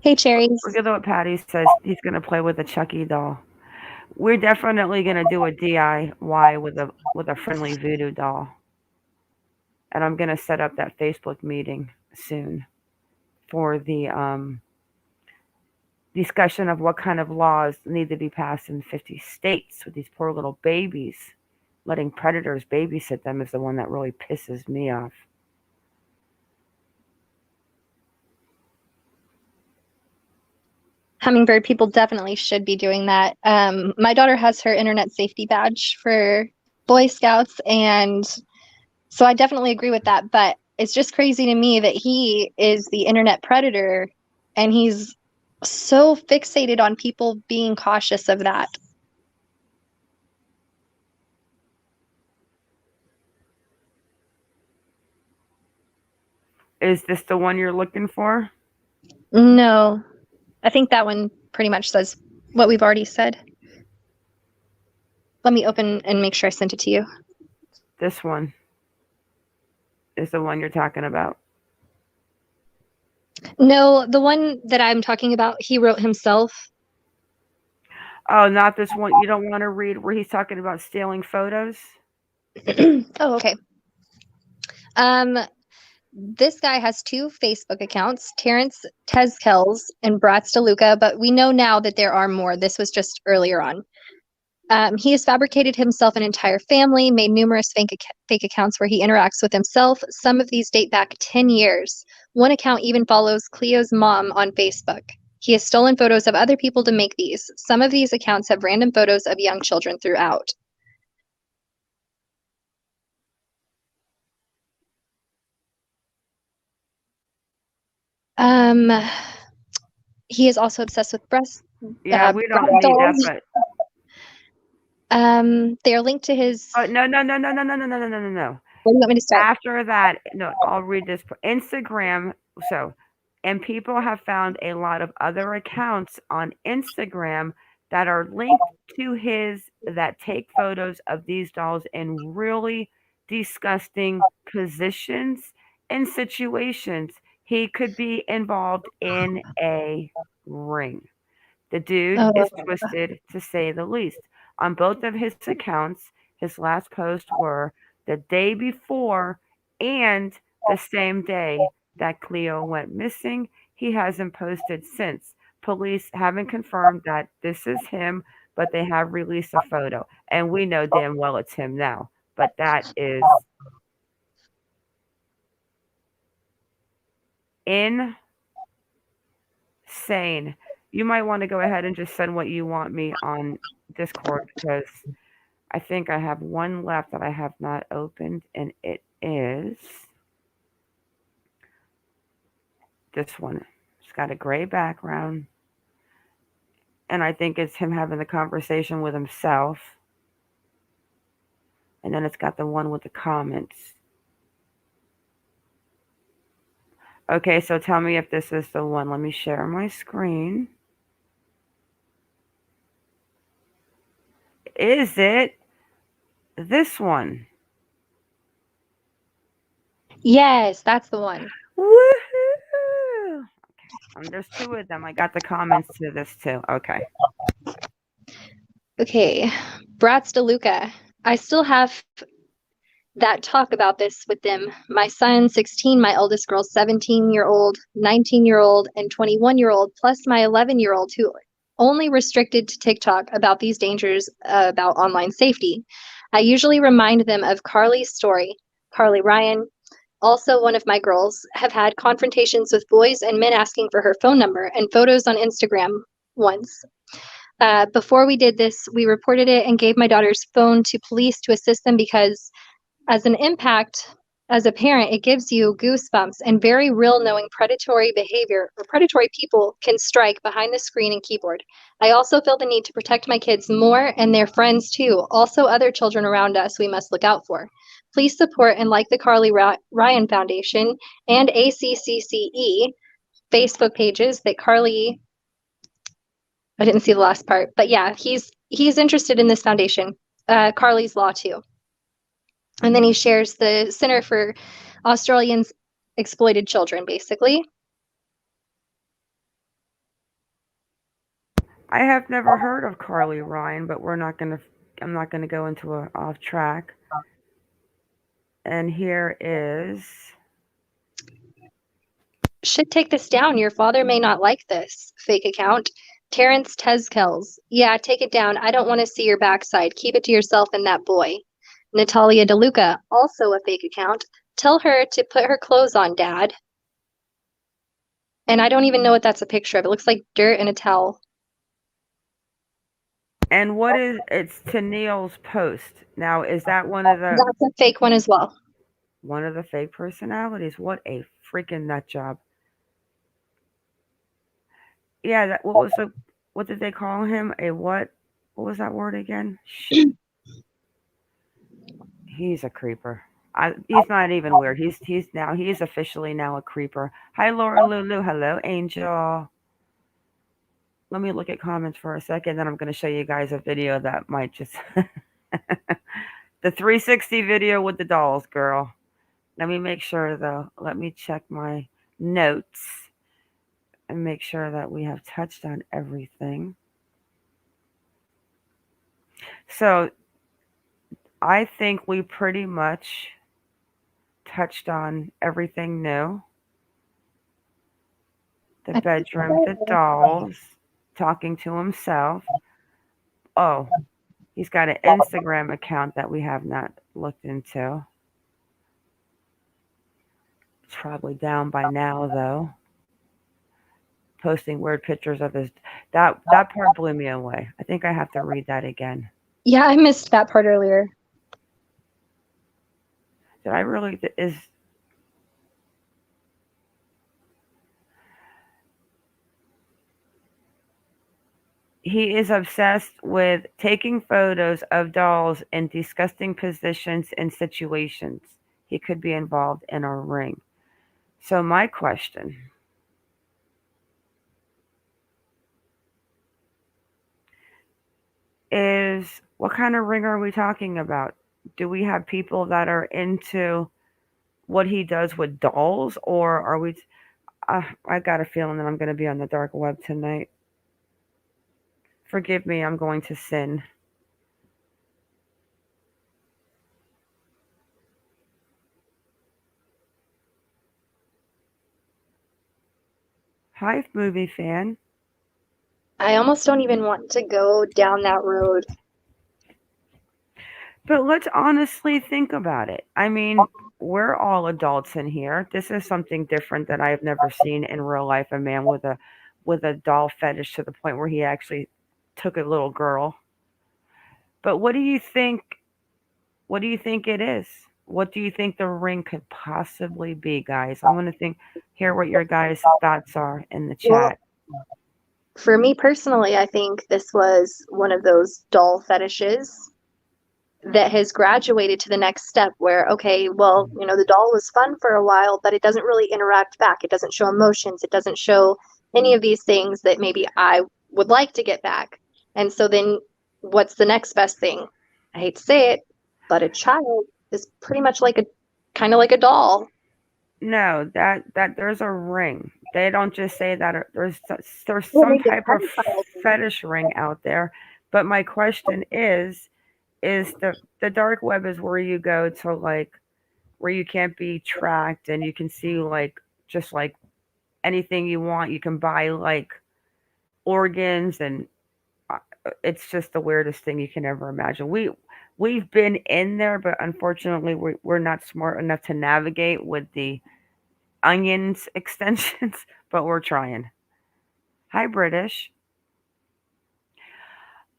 Hey, Cherries. Look at what Patty says. He's going to play with a Chucky doll. We're definitely going to do a DIY with a friendly voodoo doll. And I'm going to set up that Facebook meeting soon for the discussion of what kind of laws need to be passed in 50 states with these poor little babies. Letting predators babysit them is the one that really pisses me off. Hummingbird people definitely should be doing that. My daughter has her internet safety badge for Boy Scouts, and so I definitely agree with that. But it's just crazy to me that he is the internet predator, and he's so fixated on people being cautious of that. Is this the one you're looking for? No, I think that one pretty much says what we've already said. Let me open and make sure I sent it to you. This one is the one you're talking about. No, the one that I'm talking about, he wrote himself. Oh, not this one. You don't want to read where he's talking about stealing photos? Oh, okay. This guy has 2 Facebook accounts, Terrence Tezkels and Bratz DeLuca, but we know now that there are more. This was just earlier on. He has fabricated himself an entire family, made numerous fake accounts where he interacts with himself. Some of these date back 10 years. One account even follows Cleo's mom on Facebook. He has stolen photos of other people to make these. Some of these accounts have random photos of young children throughout. He is also obsessed with breast. Yeah, we don't need dolls. that, but They are linked to his. Oh, no. What do you want me to start? After that, no, I'll read this. Instagram. So And people have found a lot of other accounts on Instagram that are linked to his that take photos of these dolls in really disgusting positions and situations. He could be involved in a ring. The dude Oh, is twisted to say the least. On both of his accounts, his last posts were the day before and the same day that Cleo went missing. He hasn't posted since. Police haven't confirmed that this is him, but they have released a photo. And we know damn well it's him now. But that is insane. You might want to go ahead and just send what you want me on Discord because I think I have one left that I have not opened, and it is this one. It's got a gray background, and I think it's him having the conversation with himself. And then it's got the one with the comments. Okay, so tell me if this is the one. Let me share my screen. Is it this one? yes, that's the one. Woohoo! There's two of them. I got the comments to this too. Okay. Okay, Brats DeLuca. I still have that talk about this with them. My son, 16, my eldest girl, 17-year-old, 19-year-old, and 21-year-old, plus my 11-year-old, who only restricted to TikTok about these dangers about online safety. I usually remind them of Carly's story. Carly Ryan, also one of my girls, have had confrontations with boys and men asking for her phone number and photos on Instagram once. Before we did this, we reported it and gave my daughter's phone to police to assist them because as an impact, as a parent, it gives you goosebumps and very real knowing predatory behavior or predatory people can strike behind the screen and keyboard. I also feel the need to protect my kids more and their friends too. Also, other children around us we must look out for. Please support and like the Carly Ryan Foundation and ACCCE Facebook pages that Carly, I didn't see the last part, but yeah, he's interested in this foundation. Carly's Law too. And then he shares the Center for Australians Exploited Children, basically. I have never heard of Carly Ryan, but I'm not gonna go into a off track. And here is Should take this down. Your father may not like this. Fake account. Terrence Tezkels. Yeah, take it down. I don't want to see your backside. Keep it to yourself and that boy. Natalia DeLuca, also a fake account. Tell her to put her clothes on, Dad. And I don't even know what that's a picture of. It looks like dirt and a towel. and what is it's to Neil's post. Now is that That's a fake one as well. one of the fake personalities? What a freaking nut job. Yeah, that what did they call him? A what was that word again? He's a creeper. He's not even weird. He's officially now a creeper. Hi Laura Lulu. Hello Angel. Let me look at comments for a second, then I'm going to show you guys a video that might just the 360 video with the dolls, girl. Let me make sure though. Let me check my notes and make sure that we have touched on everything. So I think we pretty much touched on everything new. The bedroom, the dolls, talking to himself. Oh, he's got an Instagram account that we have not looked into. It's probably down by now though. Posting weird pictures of his that part blew me away. I think I have to read that again. Yeah, I missed that part earlier. Did I really is he is obsessed with taking photos of dolls in disgusting positions and situations. He could be involved in a ring. So my question, is what kind of ring are we talking about? Do we have people that are into what he does with dolls, or are we? I got a feeling that I'm going to be on the dark web tonight. Forgive me, I'm going to sin. Hi, movie fan. I almost don't even want to go down that road. But let's honestly think about it. I mean, we're all adults in here. This is something different that I have never seen in real life. A man with a doll fetish to the point where he actually took a little girl. But what do you think? What do you think it is? What do you think the ring could possibly be, guys? I want to hear what your guys' thoughts are in the Well, chat. for me personally, I think this was one of those doll fetishes that has graduated to the next step where, okay, well, the doll was fun for a while, but it doesn't really interact back. It doesn't show emotions. It doesn't show any of these things that maybe I would like to get back. And so then what's the next best thing? I hate to say it, but a child is pretty much like kind of like a doll. No, that there's a ring. They don't just say that. There's Well, some they type of depend on it. fetish ring out there. But my question is the dark web is where you go to, like, where you can't be tracked and you can see, like, just like anything you want. You can buy, like, organs, and it's just the weirdest thing you can ever imagine. We've been in there, but unfortunately we're not smart enough to navigate with the onions extensions, but we're trying. Hi, British.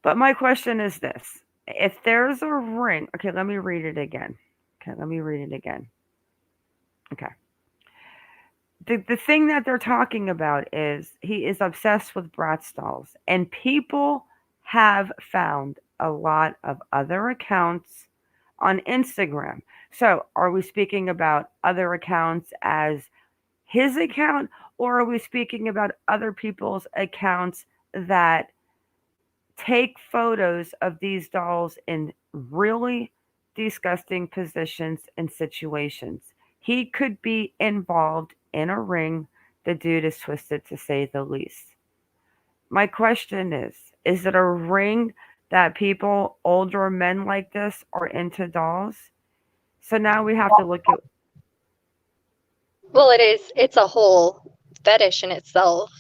But my question is this. If there's a ring, okay, let me read it again. Okay. The thing that they're talking about is he is obsessed with Bratz dolls, and people have found a lot of other accounts on Instagram. So, are we speaking about other accounts as his account, or are we speaking about other people's accounts that take photos of these dolls in really disgusting positions and situations? He could be involved in a ring. The dude is twisted, to say the least. My question is it a ring that people, older men like this, are into dolls? So now we have to look at. Well, it is. It's a whole fetish in itself.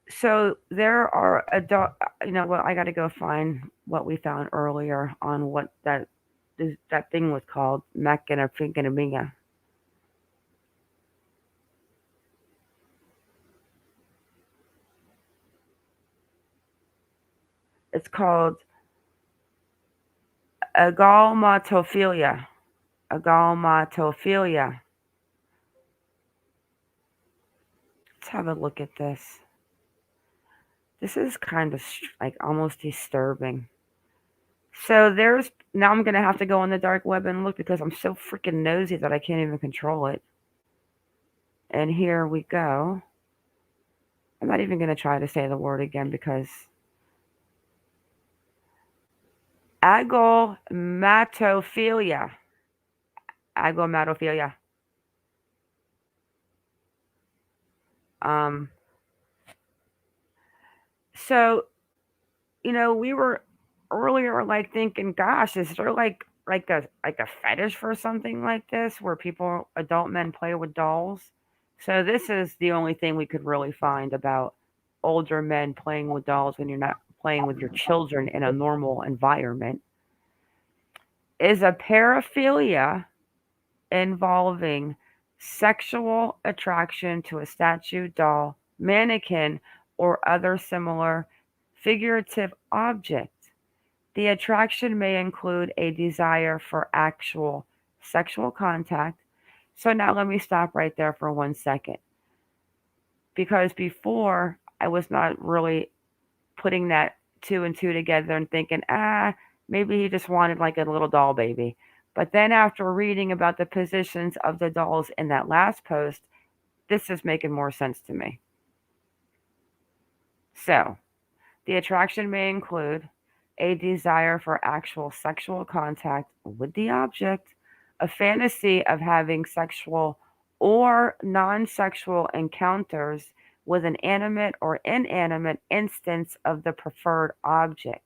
So there are adult. You know what? I got to go find what we found earlier on what that thing was called. Mekina Finkinamiga. It's called agalmatophilia. Agalmatophilia. Let's have a look at this. This is kind of like almost disturbing. So there's now I'm gonna have to go on the dark web and look because I'm so freaking nosy that I can't even control it. And here we go. I'm not even gonna try to say the word again because agalmatophilia. Agalmatophilia. Um. So we were earlier like thinking, gosh, is there like a fetish for something like this where people, adult men, play with dolls? So this is the only thing we could really find about older men playing with dolls when you're not playing with your children in a normal environment. Is a paraphilia involving sexual attraction to a statue, doll, mannequin, or other similar figurative object. The attraction may include a desire for actual sexual contact. So now let me stop right there for 1 second. Because before I was not really putting that two and two together and thinking, maybe he just wanted like a little doll baby. But then after reading about the positions of the dolls in that last post this is making more sense to me. So, the attraction may include a desire for actual sexual contact with the object, a fantasy of having sexual or non sexual encounters with an animate or inanimate instance of the preferred object,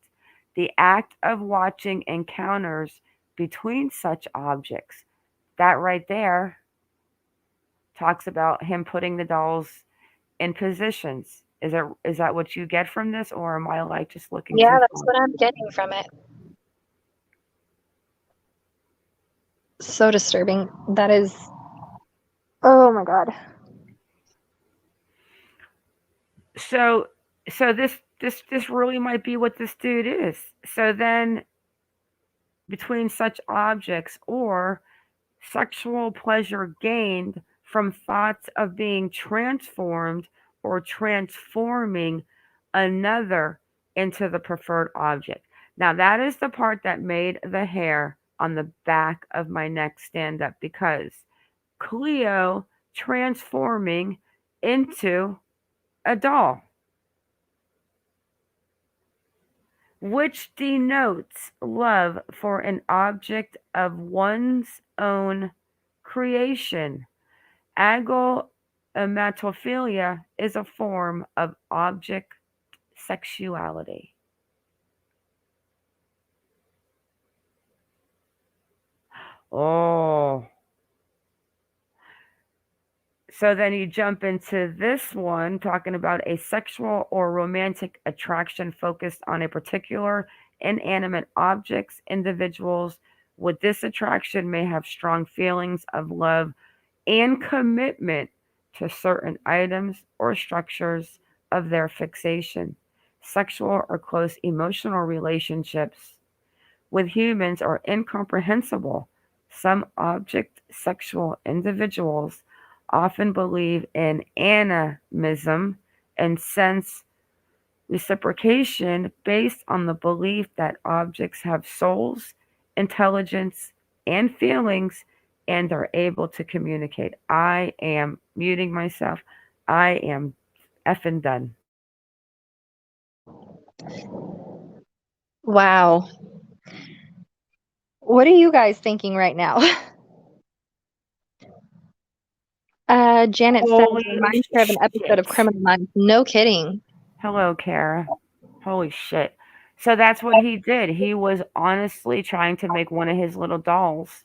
the act of watching encounters between such objects. That right there talks about him putting the dolls in positions. Is that what you get from this, or am I like just looking Yeah, too that's far? what I'm getting from it. So disturbing. That is. Oh my God. So this really might be what this dude is. So then between such objects or sexual pleasure gained from thoughts of being transformed or transforming another into the preferred object. Now, that is the part that made the hair on the back of my neck stand up because Cleo transforming into a doll, which denotes love for an object of one's own creation. Agomatophilia is a form of object sexuality. Oh, so then you jump into this one talking about a sexual or romantic attraction focused on a particular inanimate objects. Individuals with this attraction may have strong feelings of love and commitment to certain items or structures of their fixation. Sexual or close emotional relationships with humans are incomprehensible. Some object sexual individuals often believe in animism and sense reciprocation based on the belief that objects have souls, intelligence, and feelings and are able to communicate. I am muting myself. I am effing done. Wow. What are you guys thinking right now? Janet says, Holy reminds her of an episode shit. of Criminal Minds. No kidding. Hello, Kara. Holy shit. So that's what he did. He was honestly trying to make one of his little dolls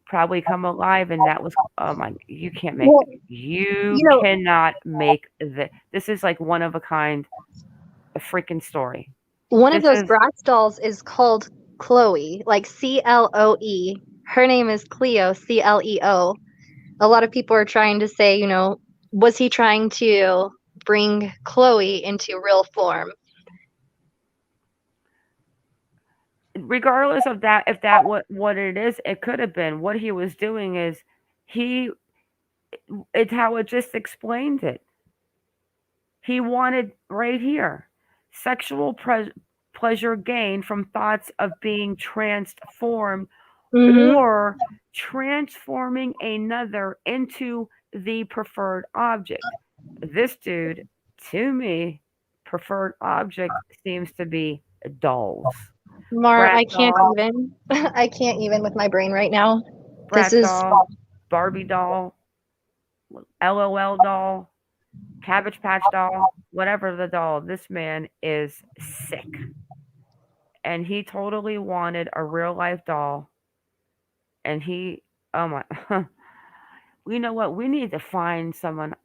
probably come alive, and that was, oh my, you can't make Well, it. You you know, cannot make this is like one of a kind, a freaking story. one of This those is Bratz dolls is called Chloe, like Cloe. Her name is Cleo, Cleo. A lot of people are trying to say, was he trying to bring Chloe into real form? regardless of that, if that what it is, it could have been. What he was doing is he it's how it just explained it. He wanted right here sexual pleasure gained from thoughts of being transformed Mm-hmm. or transforming another into the preferred object. This dude, to me, preferred object seems to be dolls. Mar, Brat I can't doll, even. I can't even with my brain right now. This brat is doll, Barbie doll, LOL doll, Cabbage Patch doll, whatever the doll. This man is sick. And he totally wanted a real life doll. And he, oh my, you know what? We need to find someone.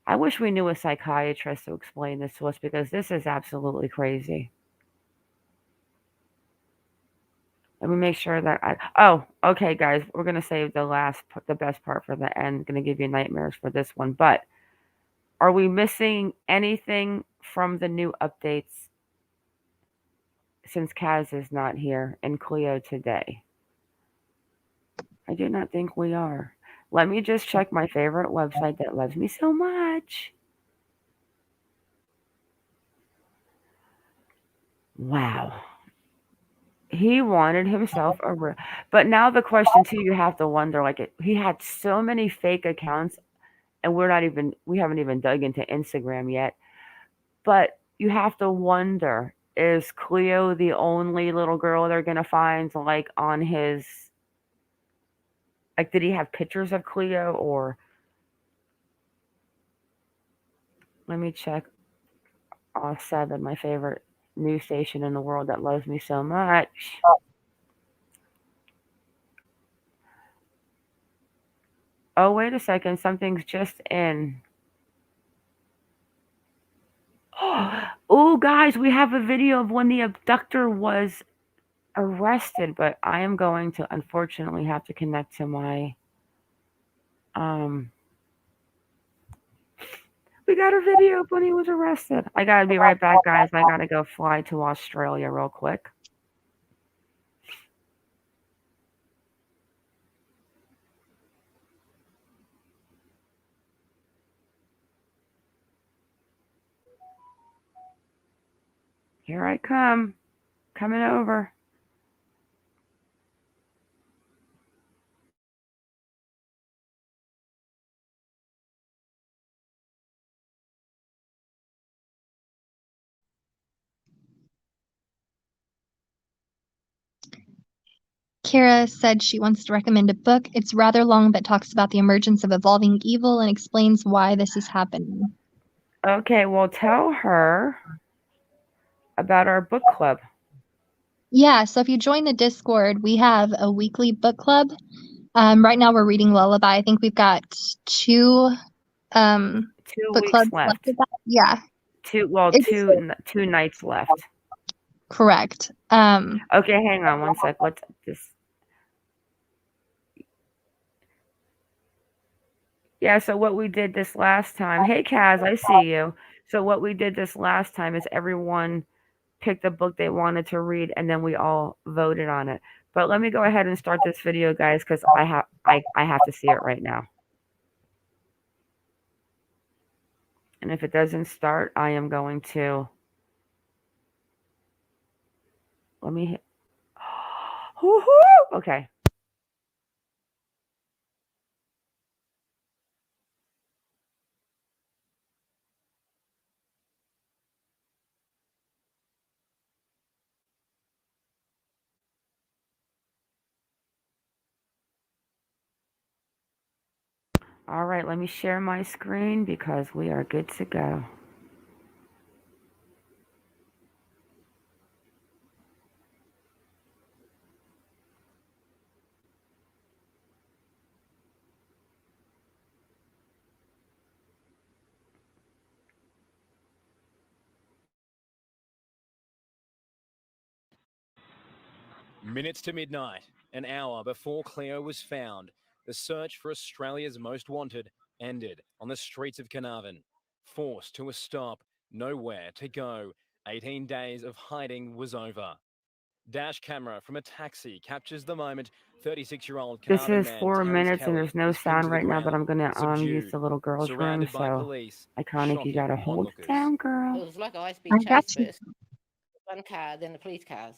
I wish we knew a psychiatrist to explain this to us because this is absolutely crazy. Let me make sure that oh, okay, guys, we're gonna save the best part for the end. Gonna give you nightmares for this one. But are we missing anything from the new updates since Kaz is not here and Cleo today? I do not think we are. Let me just check my favorite website that loves me so much. Wow. He wanted himself a but now the question too, you have to wonder, like, he had so many fake accounts and we haven't even dug into Instagram yet. But you have to wonder, is Cleo the only little girl they're gonna find like on his, like, did he have pictures of Cleo? Or let me check. Off 7, my favorite news station in the world that loves me so much. Oh, wait a second, something's just in. Oh, guys, we have a video of when the abductor was arrested, but I am going to unfortunately have to connect to my um we got a video of when he was arrested. I gotta be right back, guys. I gotta go fly to Australia real quick. Here I come. Coming over. Kara said she wants to recommend a book. It's rather long, but talks about the emergence of evolving evil and explains why this is happening. Okay, well, tell her about our book club. Yeah, so if you join the Discord, we have a weekly book club. Right now we're reading Lullaby. I think we've got two 2 book weeks clubs left. left of that. Yeah. Two nights left. Correct. Okay, hang on one sec. Let's just. Yeah, so what we did this last time. Hey, Kaz, I see you. So what we did this last time is everyone picked a book they wanted to read, and then we all voted on it. But let me go ahead and start this video, guys, because I have to see it right now. And if it doesn't start, I am going to. Let me hit. Woohoo! Okay. All right, let me share my screen because we are good to go. Minutes to midnight, an hour before Cleo was found, the search for Australia's most wanted ended on the streets of Carnarvon. Forced to a stop, nowhere to go, 18 days of hiding was over. Dash camera from a taxi captures the moment 36-year-old This Carnarvon is man 4 Terrence minutes and Kelly there's no is pinned sound to the right now, but ground, I'm gonna use subdued, the little girl's room, surrounded by so police, I kinda you gotta hold it onlookers. down, girl. It was like a high-speed I chase got you. first. One car, then the police cars.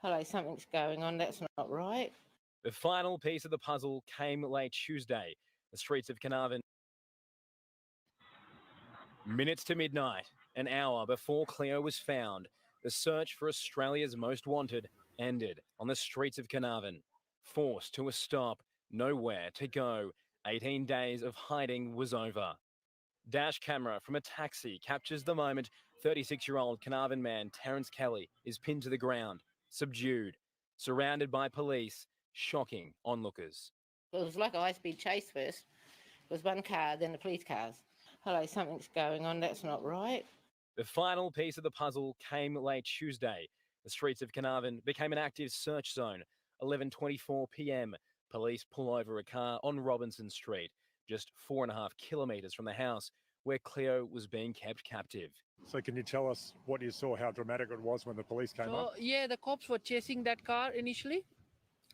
Hello, something's going on. That's not right. The final piece of the puzzle came late Tuesday. The streets of Carnarvon. Minutes to midnight, an hour before Cleo was found, the search for Australia's most wanted ended on the streets of Carnarvon. Forced to a stop, nowhere to go, 18 days of hiding was over. Dash camera from a taxi captures the moment 36-year-old Carnarvon man Terrence Kelly is pinned to the ground, subdued, surrounded by police, shocking onlookers. It was like a high-speed chase first. It was one car, then the police cars. Hello, something's going on. That's not right. The final piece of the puzzle came late Tuesday. The streets of Carnarvon became an active search zone. 11:24 p.m. Police pull over a car on Robinson Street, just 4.5 kilometres from the house where Cleo was being kept captive. So can you tell us what you saw, how dramatic it was when the police came up? Yeah, the cops were chasing that car initially,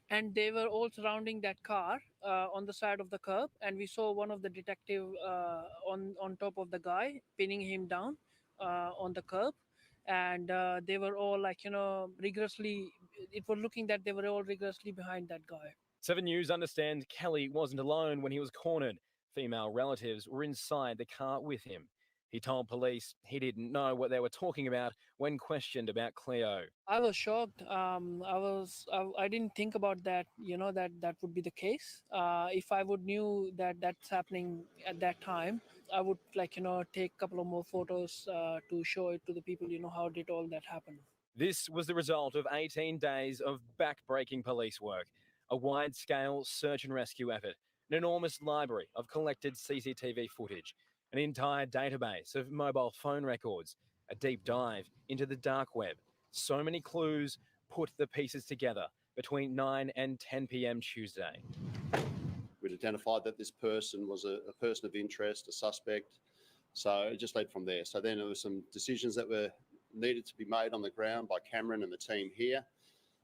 and they were all surrounding that car on the side of the curb, and we saw one of the detective on top of the guy, pinning him down on the curb, and they were all like, rigorously. It was looking that they were all rigorously behind that guy. 7 News understands Kelly wasn't alone when he was cornered. female relatives were inside the car with him. He told police he didn't know what they were talking about when questioned about Cleo. I was shocked. I didn't think about that. That would be the case. If I would knew that that's happening at that time, I would take a couple of more photos to show it to the people. How did all that happen? This was the result of 18 days of back-breaking police work, a wide-scale search and rescue effort, an enormous library of collected CCTV footage, an entire database of mobile phone records, a deep dive into the dark web. So many clues put the pieces together between 9 and 10 p.m. Tuesday. We'd identified that this person was a person of interest, a suspect. So it just led from there. So then there were some decisions that were needed to be made on the ground by Cameron and the team here.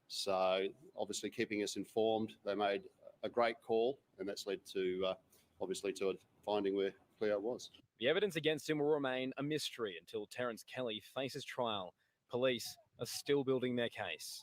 So obviously keeping us informed, they made a great call, and that's led to obviously to finding where Cleo was. The evidence against him will remain a mystery until Terence Kelly faces trial. Police are still building their case.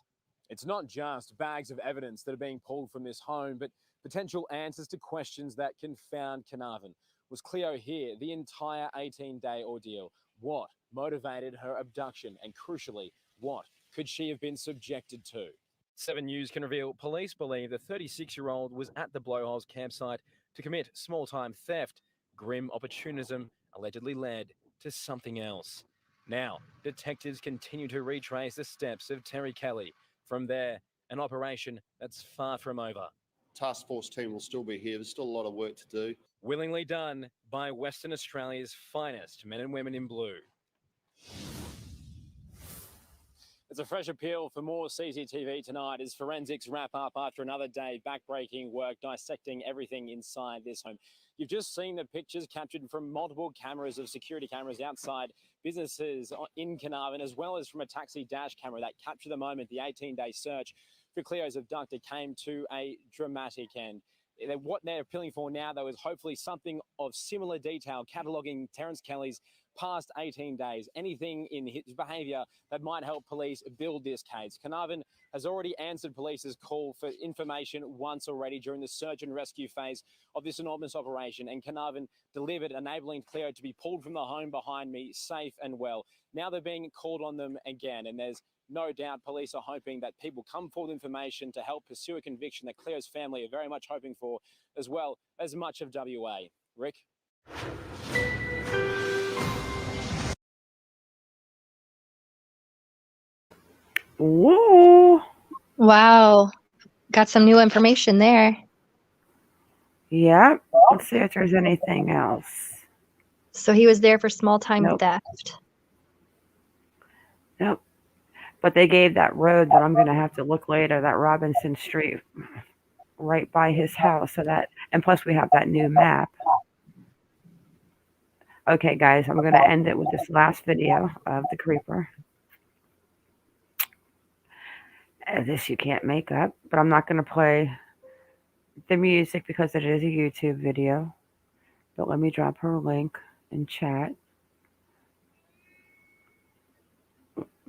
It's not just bags of evidence that are being pulled from this home, but potential answers to questions that confound Carnarvon. Was Cleo here the entire 18-day ordeal? What motivated her abduction? And crucially, what could she have been subjected to? 7 News can reveal police believe the 36-year-old was at the Blowholes campsite to commit small-time theft. Grim opportunism allegedly led to something else. Now, detectives continue to retrace the steps of Terry Kelly. From there, an operation that's far from over. Task force team will still be here. There's still a lot of work to do. Willingly done by Western Australia's finest men and women in blue. It's a fresh appeal for more CCTV tonight as forensics wrap up after another day backbreaking work dissecting everything inside this home. You've just seen the pictures captured from multiple cameras of security cameras outside businesses in Carnarvon, as well as from a taxi dash camera that captured the moment the 18-day search for Cleo's abductor came to a dramatic end. What they're appealing for now, though, is hopefully something of similar detail, cataloguing Terence Kelly's past 18 days, anything in his behaviour that might help police build this case. Carnarvon has already answered police's call for information once already during the search and rescue phase of this enormous operation, and Carnarvon delivered, enabling Cleo to be pulled from the home behind me safe and well. Now they're being called on them again, and there's no doubt police are hoping that people come forward with information to help pursue a conviction that Cleo's family are very much hoping for, as well as much of WA. Rick? Whoa. Wow. Got some new information there. Yep. Let's see if there's anything else. So he was there for small-time Nope. theft. Nope. But they gave that road that I'm going to have to look later, that Robinson Street, right by his house. So that, and plus we have that new map. Okay, guys, I'm going to end it with this last video of the creeper. This you can't make up, but I'm not going to play the music because it is a YouTube video. But let me drop her link in chat.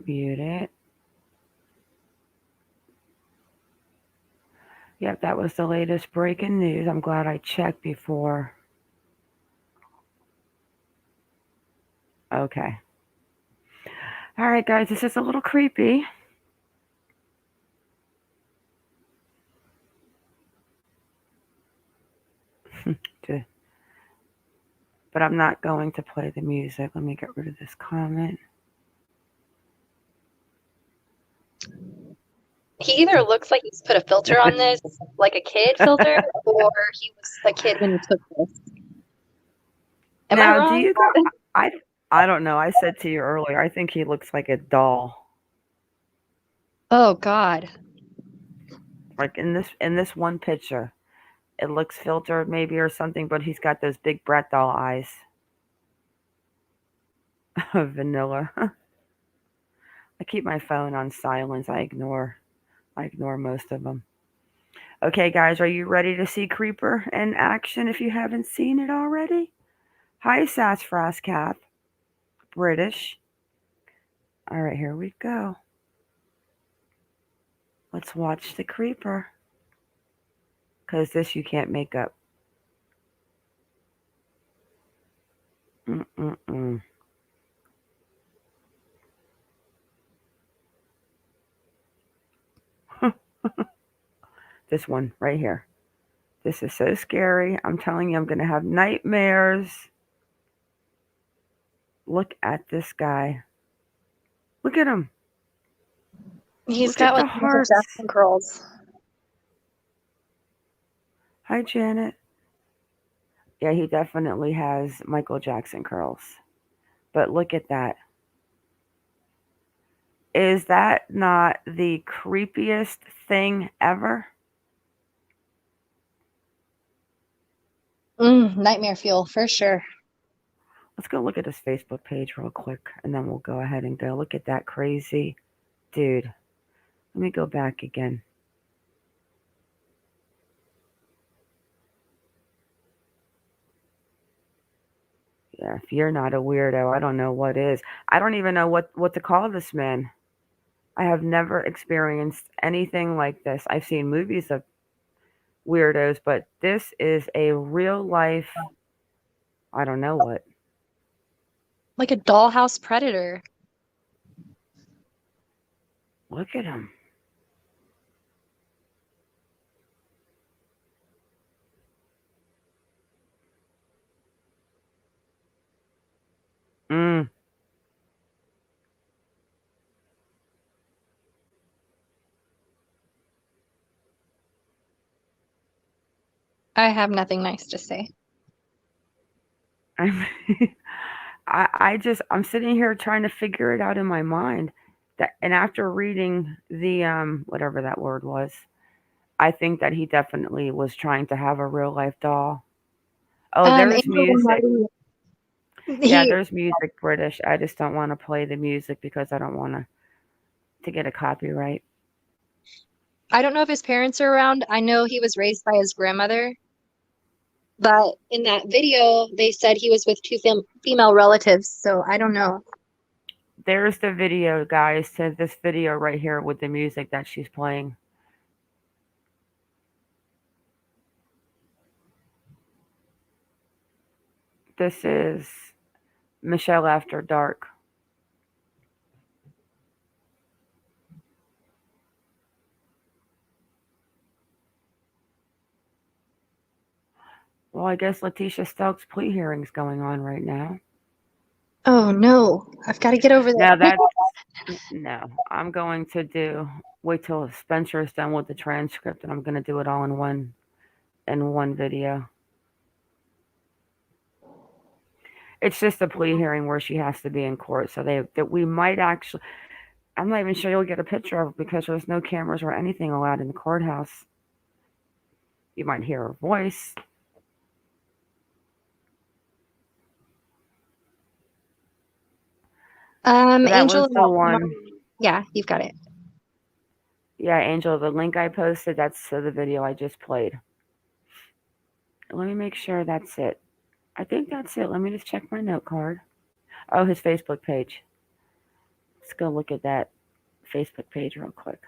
Mute it. Yep, that was the latest breaking news. I'm glad I checked before. Okay. All right, guys, this is a little creepy. But I'm not going to play the music. Let me get rid of this comment. He either looks like he's put a filter on this, like a kid filter, or he was a kid when he took this. Am I wrong? Do you guys, I don't know. I said to you earlier, I think he looks like a doll. Oh God. Like in this one picture. It looks filtered maybe or something, but he's got those big brat doll eyes. Vanilla. I keep my phone on silence. I ignore most of them. Okay, guys, are you ready to see Creeper in action if you haven't seen it already? Hi, Sassafras Cap. British. All right, here we go. Let's watch the Creeper. Because this you can't make up. Mm-mm-mm. This one right here. This is so scary. I'm telling you, I'm going to have nightmares. Look at this guy. Look at him. He's Look got at the like Michael hearts. Jackson curls. Hi, Janet. Yeah, he definitely has Michael Jackson curls. But look at that. Is that not the creepiest thing ever? Nightmare fuel for sure. Let's go look at his Facebook page real quick, and then we'll go ahead and go look at that crazy dude. Let me go back again. Yeah, if you're not a weirdo, I don't know what is. I don't even know what to call this man. I have never experienced anything like this. I've seen movies of weirdos, but this is a real life, I don't know what. Like a dollhouse predator. Look at him. Mm. I have nothing nice to say. I'm I'm sitting here trying to figure it out in my mind. That, and after reading the whatever that word was, I think that he definitely was trying to have a real life doll. Oh, there's Angel and music. Marty, Yeah, he, there's music British. I just don't want to play the music because I don't want to get a copyright. I don't know if his parents are around. I know he was raised by his grandmother, but in that video, they said he was with two female relatives, so I don't know. There's the video, guys, to this video right here with the music that she's playing. This is Michelle After Dark. Well, I guess Letitia Stokes' plea hearing's going on right now. Oh no, I've got to get over Now that. no, I'm going to wait till Spencer is done with the transcript, and I'm going to do it all in one video. It's just a plea hearing where she has to be in court, so that we might actually. I'm not even sure you'll get a picture of her because there's no cameras or anything allowed in the courthouse. You might hear her voice. That Angel was and the one. yeah, you've got it. Yeah, Angel, the link I posted, that's the video I just played. Let me make sure that's it. I think that's it. Let me just check my note card. Oh, his Facebook page. Let's go look at that Facebook page real quick.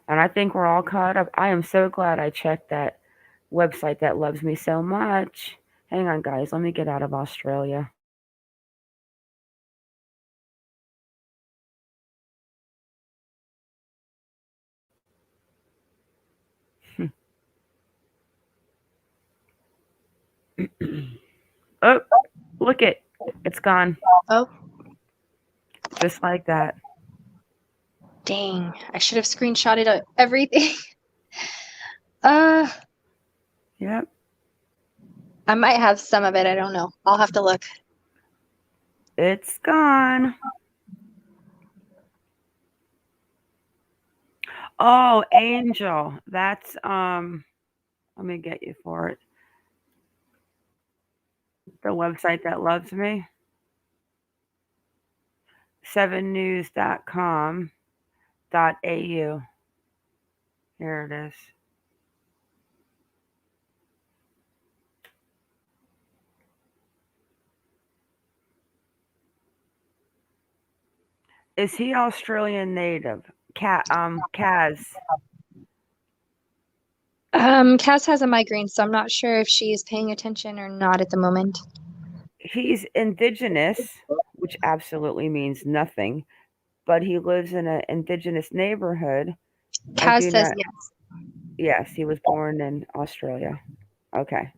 And I think we're all caught up. I am so glad I checked that website that loves me so much. Hang on, guys. Let me get out of Australia. Oh, look it. It's gone. Oh, Just like that. dang. I should have screenshotted everything. Uh, Yep. I might have some of it. I don't know. I'll have to look. It's gone. Oh, Angel. That's let me get you for it. The website that loves me. 7news.com.au. Here it is. Is he Australian native? Kaz. Cass has a migraine, so I'm not sure if she's paying attention or not at the moment. He's indigenous, which absolutely means nothing, but he lives in an indigenous neighborhood. I Cass do says not. yes. Yes, he was born in Australia. Okay.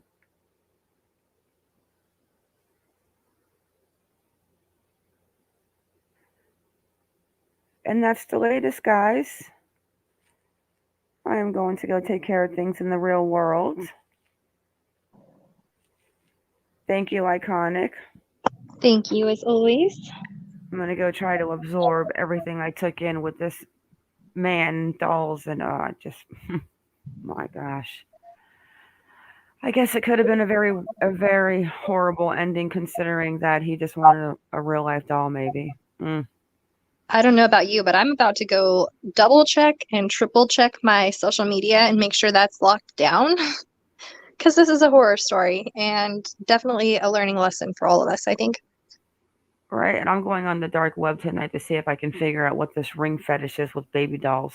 And that's the latest, guys. I am going to go take care of things in the real world. Thank you, Iconic. Thank you, as always. I'm going to go try to absorb everything I took in with this man, dolls, and just, my gosh. I guess it could have been a very horrible ending, considering that he just wanted a real life doll, maybe. I don't know about you, but I'm about to go double check and triple check my social media and make sure that's locked down. Because this is a horror story and definitely a learning lesson for all of us, I think. Right, and I'm going on the dark web tonight to see if I can figure out what this ring fetish is with baby dolls.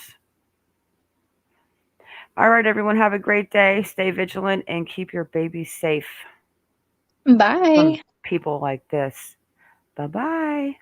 All right, everyone, have a great day. Stay vigilant and keep your babies safe Bye. from people like this. Bye-bye.